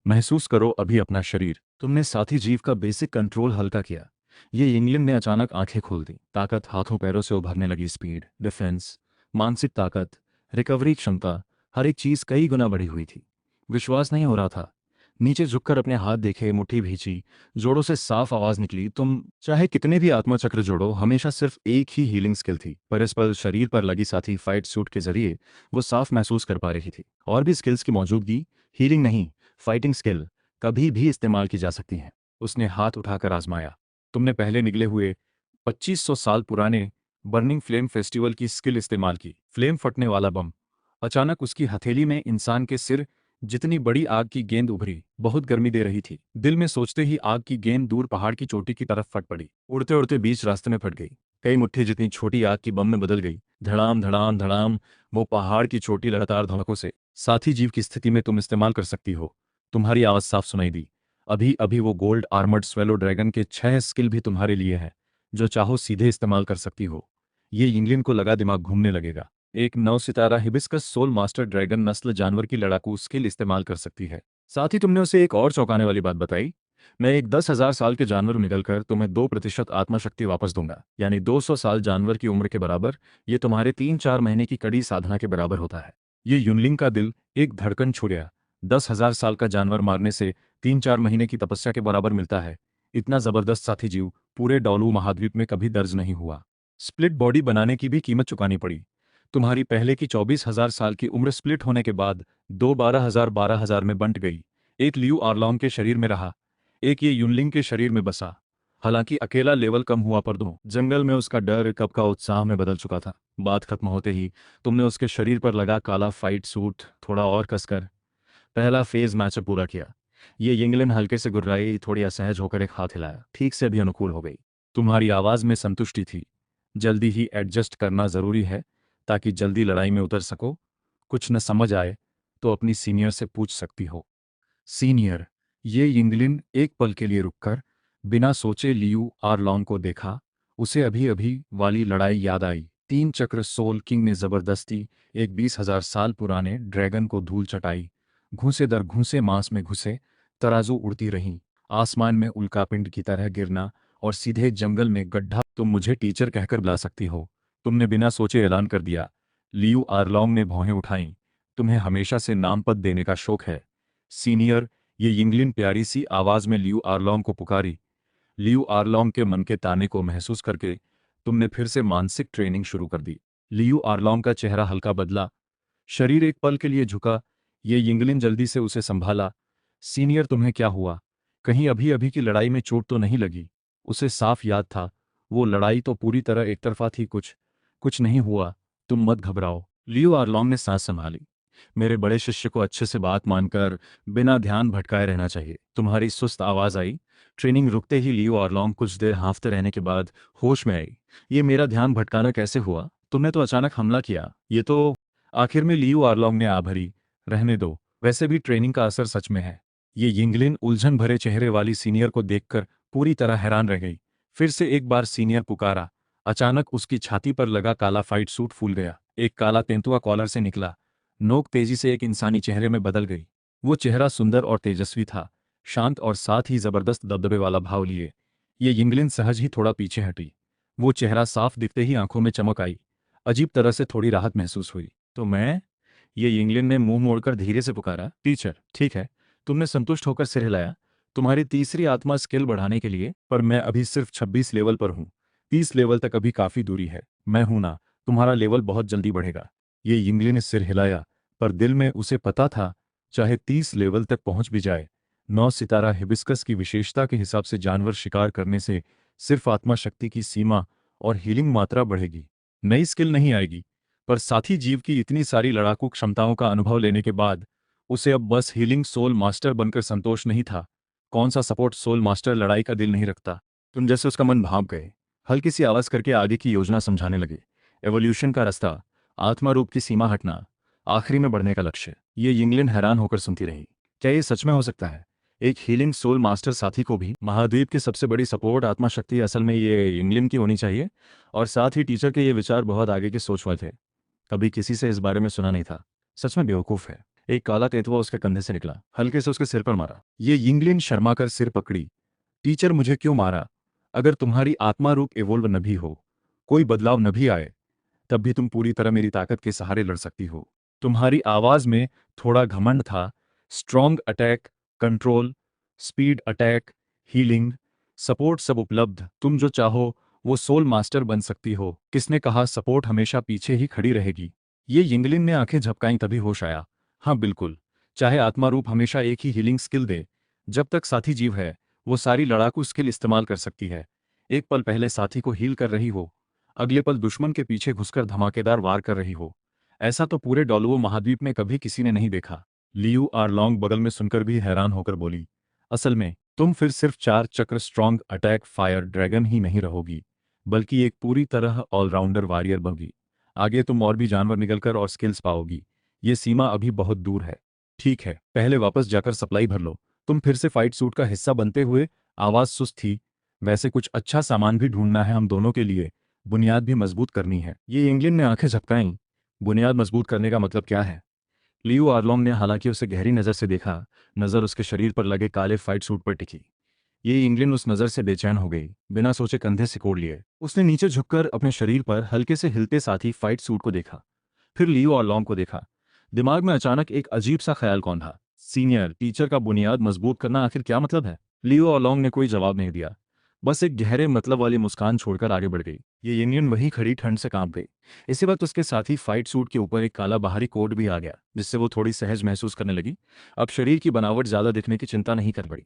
महसूस करो अभी अपना शरीर। तुमने साथी जीव का बेसिक कंट्रोल हल्का किया। ये इंग्लैंड ने अचानक आंखें खोल दी। ताकत हाथों पैरों से उभरने लगी। स्पीड, डिफेंस, मानसिक ताकत, रिकवरी क्षमता, हर एक चीज कई गुना बढ़ी हुई थी। विश्वास नहीं हो रहा था। नीचे झुककर अपने हाथ देखे, मुट्ठी भींची, जोड़ों से साफ आवाज निकली, तुम चाहे कितने भी आत्मचक्र जोड़ो, हमेशा सिर्फ एक ही हीलिंग स्किल थी। पर इस पल शरीर पर लगी साथी फाइट सूट के जरिए वो साफ महसूस कर पा रही थी। और भी स्किल्स की मौजूदगी, हीलिंग नहीं, फाइटिंग स्किल कभी भी इस्तेमाल की जा सकती हैं। उसने हाथ उठाकर आजमाया। तुमने पहले निकले हुए 2500 साल पुराने बर्निंग फ्लेम फेस्टिवल की स्किल इस्तेमाल की। फ्लेम फटने वाला बम। अचानक उसकी हथेली में इंसान के सिर जितनी बड़ी आग की गेंद उभरी, बहुत गर्मी दे रही थी। दिल में सोचते ही आग की गेंद दूर पहाड़ की चोटी की तरफ फट पड़ी। उड़ते उड़ते बीच रास्ते में फट गई। कई मुट्ठी जितनी छोटी आग की बम में बदल गई। धड़ाम धड़ाम धड़ाम, वो पहाड़ की चोटी लगातार धड़कों से। साथी जीव की स्थिति में तुम इस्तेमाल कर सकती हो। तुम्हारी आवाज साफ सुनाई दी। अभी अभी वो गोल्ड आर्मर्ड स्वेलो ड्रैगन के 6 स्किल भी तुम्हारे लिए है, जो चाहो सीधे इस्तेमाल कर सकती हो। ये इंग्लैंड को लगा दिमाग घूमने लगेगा। एक 9 सितारा हिबिस्कस सोल मास्टर ड्रैगन नस्ल जानवर की लड़ाकू स्किल इस्तेमाल कर सकती है। साथ ही तुमने उसे एक और चौंकाने वाली बात बताई। मैं एक 10,000 साल के जानवर निकलकर तुम्हें 2% आत्मशक्ति वापस दूंगा, यानी 200 साल जानवर की उम्र के बराबर। ये तुम्हारे 3-4 महीने की कड़ी साधना के बराबर होता है। ये यूनलिंग का दिल एक धड़कन छू गया। 10,000 साल का जानवर मारने से 3-4 महीने की तपस्या के बराबर मिलता है। इतना जबरदस्त साथी जीव पूरे डॉलू महाद्वीप में कभी दर्ज नहीं हुआ। स्प्लिट बॉडी बनाने की भी कीमत चुकानी पड़ी। तुम्हारी पहले की 24,000 साल की उम्र स्प्लिट होने के बाद दो 12,000 में बंट गई। एक लियू आर्लोंग के शरीर में रहा, एक ये यूनलिंग के शरीर में बसा। हालांकि अकेला लेवल कम हुआ, पर दो जंगल में उसका डर कब का उत्साह में बदल चुका था। बात खत्म होते ही तुमने उसके शरीर पर लगा काला फाइट सूट थोड़ा और कसकर पहला फेज मैचअप पूरा किया। ये यंगलिन हल्के से गुर्राई, थोड़ी असहज होकर एक हाथ हिलाया। ठीक से अभी अनुकूल हो गई। तुम्हारी आवाज में संतुष्टि थी। जल्दी ही एडजस्ट करना जरूरी है, ताकि जल्दी लड़ाई में उतर सको। कुछ न समझ आए तो अपनी सीनियर से पूछ सकती हो। सीनियर। ये यिंगलिन एक पल के लिए रुककर बिना सोचे लियू आरलॉन्ग को देखा। उसे अभी अभी वाली लड़ाई याद आई। 3 चक्र सोल किंग ने जबरदस्ती एक 20,000 साल पुराने ड्रैगन को धूल चटाई। घूंसे दर घूंसे मांस में घुसे, तराजू उड़ती रहीं, आसमान में उल्कापिंड की तरह गिरना, और सीधे जंगल में गड्ढा। तुम मुझे टीचर कहकर बुला सकती हो। तुमने बिना सोचे ऐलान कर दिया। लियू आरलॉन्ग ने भौहें उठाईं। तुम्हें हमेशा से नाम पद देने का शौक है, सीनियर। ये यिंगलिन प्यारी सी आवाज में लियू आरलॉन्ग को पुकारी। लियू आरलॉन्ग के मन के ताने को महसूस करके तुमने फिर से मानसिक ट्रेनिंग शुरू कर दी। लियू आरलॉन्ग का चेहरा हल्का बदला, शरीर एक पल के लिए झुका। ये यिंगलिन जल्दी से उसे संभाला। सीनियर, तुम्हें क्या हुआ? कहीं अभी अभी की लड़ाई में चोट तो नहीं लगी? उसे साफ याद था, वो लड़ाई तो पूरी तरह एकतरफा थी। कुछ कुछ नहीं हुआ, तुम मत घबराओ। लियू आरलॉन्ग ने सांस संभाली। मेरे बड़े शिष्य को अच्छे से बात मानकर बिना ध्यान भटकाए रहना चाहिए। तुम्हारी सुस्त आवाज आई। ट्रेनिंग रुकते ही लियू आरलॉन्ग कुछ देर हाँफते रहने के बाद होश में आई। ये मेरा ध्यान भटकाना कैसे हुआ? तुमने तो अचानक हमला किया। ये तो। आखिर में लियू आरलॉन्ग ने आ भरी। रहने दो, वैसे भी ट्रेनिंग का असर सच में है। ये यिंगलिन उलझन भरे चेहरे वाली सीनियर को देखकर पूरी तरह हैरान रह गई। फिर से एक बार सीनियर पुकारा। अचानक उसकी छाती पर लगा काला फाइट सूट फूल गया। एक काला तेंदुआ कॉलर से निकला। नोक तेजी से एक इंसानी चेहरे में बदल गई। वो चेहरा सुंदर और तेजस्वी था, शांत और साथ ही जबरदस्त दबदबे वाला भाव लिए। ये यिंगलिन सहज ही थोड़ा पीछे हटी। वो चेहरा साफ दिखते ही आंखों में चमक आई। अजीब तरह से थोड़ी राहत महसूस हुई। तो मैं। ये यिंगलिन ने मुंह मोड़कर धीरे से पुकारा। टीचर, ठीक है। तुमने संतुष्ट होकर सिर हिलाया। तुम्हारी तीसरी आत्मा स्किल बढ़ाने के लिए। पर मैं अभी सिर्फ 26 लेवल पर हूँ। 30 लेवल तक अभी काफी दूरी है। मैं हूं ना, तुम्हारा लेवल बहुत जल्दी बढ़ेगा। ये यिंगली ने सिर हिलाया, पर दिल में उसे पता था, चाहे 30 लेवल तक पहुंच भी जाए, 9 सितारा हिबिस्कस की विशेषता के हिसाब से जानवर शिकार करने से सिर्फ आत्मा शक्ति की सीमा और हीलिंग मात्रा बढ़ेगी, नई स्किल नहीं आएगी। पर साथी जीव की इतनी सारी लड़ाकू क्षमताओं का अनुभव लेने के बाद उसे अब बस हीलिंग सोल मास्टर बनकर संतोष नहीं था। कौन सा सपोर्ट सोल मास्टर लड़ाई का दिल नहीं रखता। तुम जैसे उसका मन भाप गए, हल्की सी आवाज करके आगे की योजना समझाने लगे। एवोल्यूशन का रास्ता, आत्मा रूप की सीमा हटना, आखिरी में बढ़ने का लक्ष्य। ये यिंगलिन हैरान होकर सुनती रही। क्या ये सच में हो सकता है? एक हीलिंग सोल मास्टर साथी को भी महाद्वीप की सबसे बड़ी सपोर्ट आत्मा शक्ति असल में ये यिंगलिन की होनी चाहिए। और साथ ही टीचर के ये विचार बहुत आगे की सोच वाले थे। कभी किसी से इस बारे में सुना नहीं था। सच में बेवकूफ है। एक काला तेंदुआ उसके कंधे से निकला, हल्के से उसके सिर पर मारा। ये यिंगलिन शर्मा कर सिर पकड़ी। टीचर, मुझे क्यों मारा? अगर तुम्हारी आत्मा रूप इवोल्व न भी हो, कोई बदलाव न भी आए, तब भी तुम पूरी तरह मेरी ताकत के सहारे लड़ सकती हो। तुम्हारी आवाज में थोड़ा घमंड था। Strong attack, control, speed attack, healing, support सब उपलब्ध। तुम जो चाहो वो सोल मास्टर बन सकती हो। किसने कहा सपोर्ट हमेशा पीछे ही खड़ी रहेगी? ये यिंगलिन ने आंखें झपकाईं, तभी होश आया। हाँ बिल्कुल, चाहे आत्मा रूप हमेशा एक ही हीलिंग स्किल दे, जब तक साथी जीव है वो सारी लड़ाकू स्किल इस्तेमाल कर सकती है। एक पल पहले साथी को हील कर रही हो, अगले पल दुश्मन के पीछे घुसकर धमाकेदार वार कर रही हो। ऐसा तो पूरे डॉलवो महाद्वीप में कभी किसी ने नहीं देखा। लियू आरलोंग बगल में सुनकर भी हैरान होकर बोली, असल में तुम फिर सिर्फ 4 चक्र स्ट्रॉन्ग अटैक फायर ड्रैगन ही नहीं रहोगी, बल्कि एक पूरी तरह ऑलराउंडर वॉरियर बनोगी। आगे तुम और भी जानवर निकलकर और स्किल्स पाओगी। ये सीमा अभी बहुत दूर है। ठीक है, पहले वापस जाकर सप्लाई भर लो। तुम फिर से फाइट सूट का हिस्सा बनते हुए आवाज सुस्त थी। वैसे कुछ अच्छा सामान भी ढूंढना है हम दोनों के लिए, बुनियाद भी मजबूत करनी है। ये इंग्लैंड ने आंखें झपकाईं। बुनियाद मजबूत करने का मतलब क्या है? लियू आर्लोंग ने हालांकि उसे गहरी नज़र से देखा। नज़र उसके शरीर पर लगे काले फाइट सूट पर टिकी। ये इंग्लैंड उस नज़र से बेचैन हो गई। बिना सोचे कंधे सिकोड़ लिए उसने नीचे झुककर अपने शरीर पर हल्के से हिलते साथी फाइट सूट को देखा। फिर लियू आर्लोंग को देखा। दिमाग में अचानक एक अजीब सा ख्याल कौन था? सीनियर टीचर का बुनियाद मजबूत करना आखिर क्या मतलब है? लियू आर्लोंग ने कोई जवाब नहीं दिया, बस एक गहरे मतलब वाली मुस्कान छोड़कर आगे बढ़ गई। ये इंडियन वही खड़ी ठंड से कांप गई। इसी वक्त उसके साथी फाइट सूट के ऊपर एक काला बाहरी कोट भी आ गया, जिससे वो थोड़ी सहज महसूस करने लगी। अब शरीर की बनावट ज्यादा दिखने की चिंता नहीं कर पड़ी।